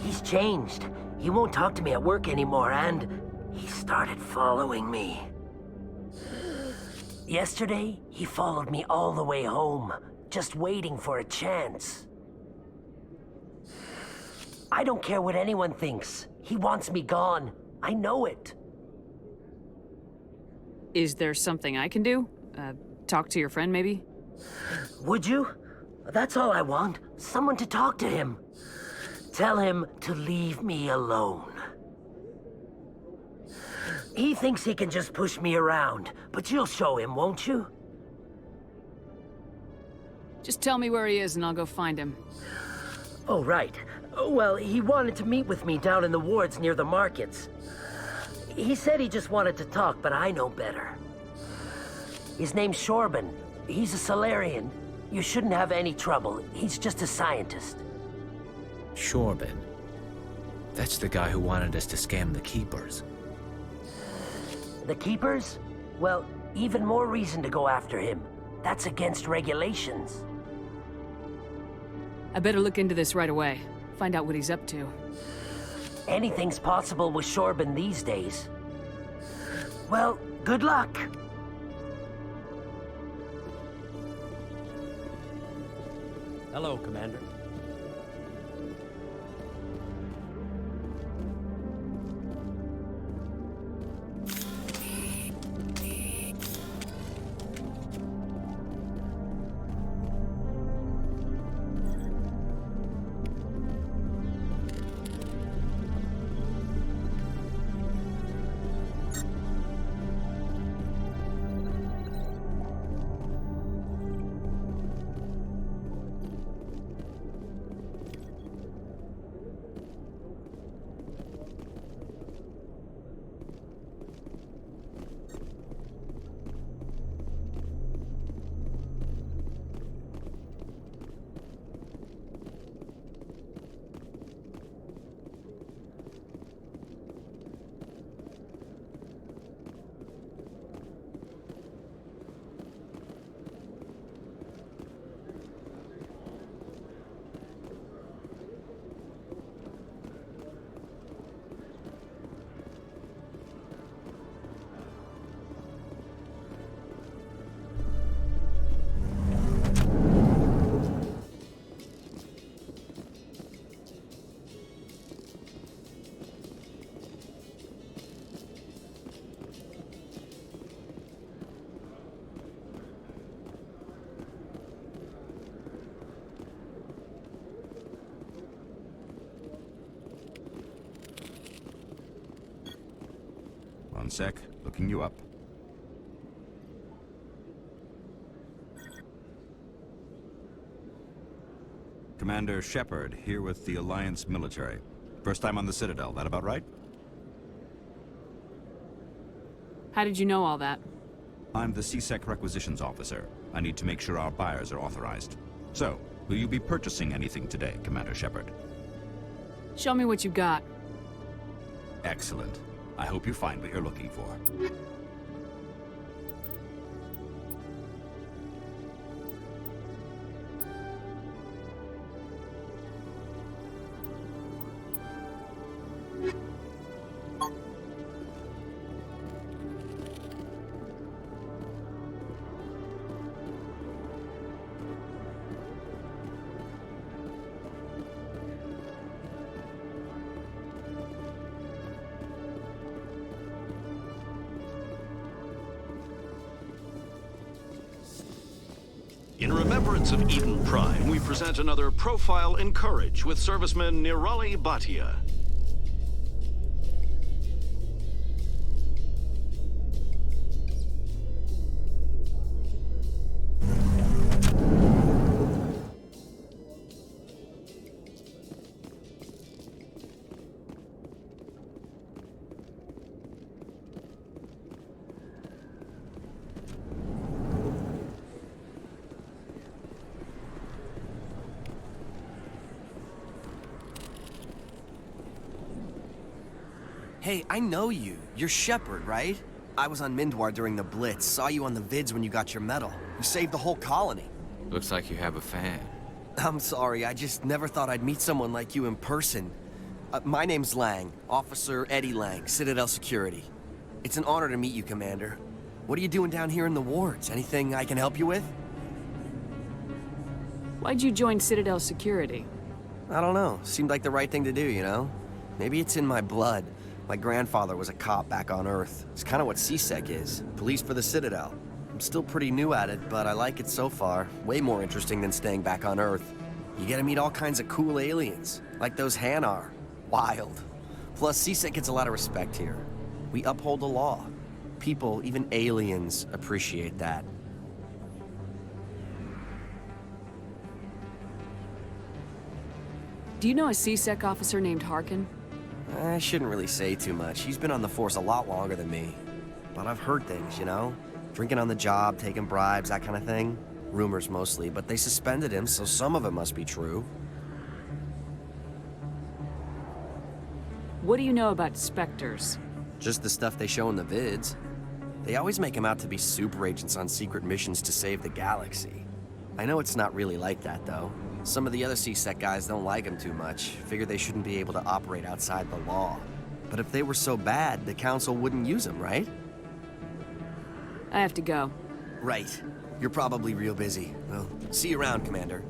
He's changed. He won't talk to me at work anymore, and he started following me. Yesterday, he followed me all the way home, just waiting for a chance. I don't care what anyone thinks. He wants me gone. I know it. Is there something I can do? Talk to your friend, maybe? Would you? That's all I want. Someone to talk to him. Tell him to leave me alone. He thinks he can just push me around, but you'll show him, won't you? Just tell me where he is and I'll go find him. Oh, right. Well, he wanted to meet with me down in the wards near the markets. He said he just wanted to talk, but I know better. His name's Shorban. He's a Solarian. You shouldn't have any trouble. He's just a scientist. Shorban. That's the guy who wanted us to scam the Keepers. The Keepers? Well, even more reason to go after him. That's against regulations. I better look into this right away. Find out what he's up to. Anything's possible with Shorban these days. Well, good luck. Hello, Commander. sec. Looking you up. Commander Shepard, here with the Alliance military. First time on the Citadel, that about right? How did you know all that? I'm the CSEC requisitions officer. I need to make sure our buyers are authorized. So, will you be purchasing anything today, Commander Shepard? Show me what you got. Excellent. I hope you find what you're looking for. In remembrance of Eden Prime, we present another Profile in Courage with serviceman Nirali Bhatia. Hey, I know you. You're Shepard, right? I was on Mindwar during the Blitz. Saw you on the vids when you got your medal. You saved the whole colony. Looks like you have a fan. I'm sorry, I just never thought I'd meet someone like you in person. My name's Lang, Officer Eddie Lang, Citadel Security. It's an honor to meet you, Commander. What are you doing down here in the wards? Anything I can help you with? Why'd you join Citadel Security? I don't know. Seemed like the right thing to do, you know? Maybe it's in my blood. My grandfather was a cop back on Earth. It's kind of what CSEC is. Police for the Citadel. I'm still pretty new at it, but I like it so far. Way more interesting than staying back on Earth. You get to meet all kinds of cool aliens, like those Hanar. Wild. Plus, CSEC gets a lot of respect here. We uphold the law. People, even aliens, appreciate that. Do you know a CSEC officer named Harkin? I shouldn't really say too much. He's been on the force a lot longer than me. But I've heard things, you know? Drinking on the job, taking bribes, that kind of thing. Rumors mostly, but they suspended him, so some of it must be true. What do you know about Spectres? Just the stuff they show in the vids. They always make him out to be super agents on secret missions to save the galaxy. I know it's not really like that, though. Some of the other CSEC guys don't like him too much, figure they shouldn't be able to operate outside the law. But if they were so bad, the Council wouldn't use him, right? I have to go. Right. You're probably real busy. Well, see you around, Commander.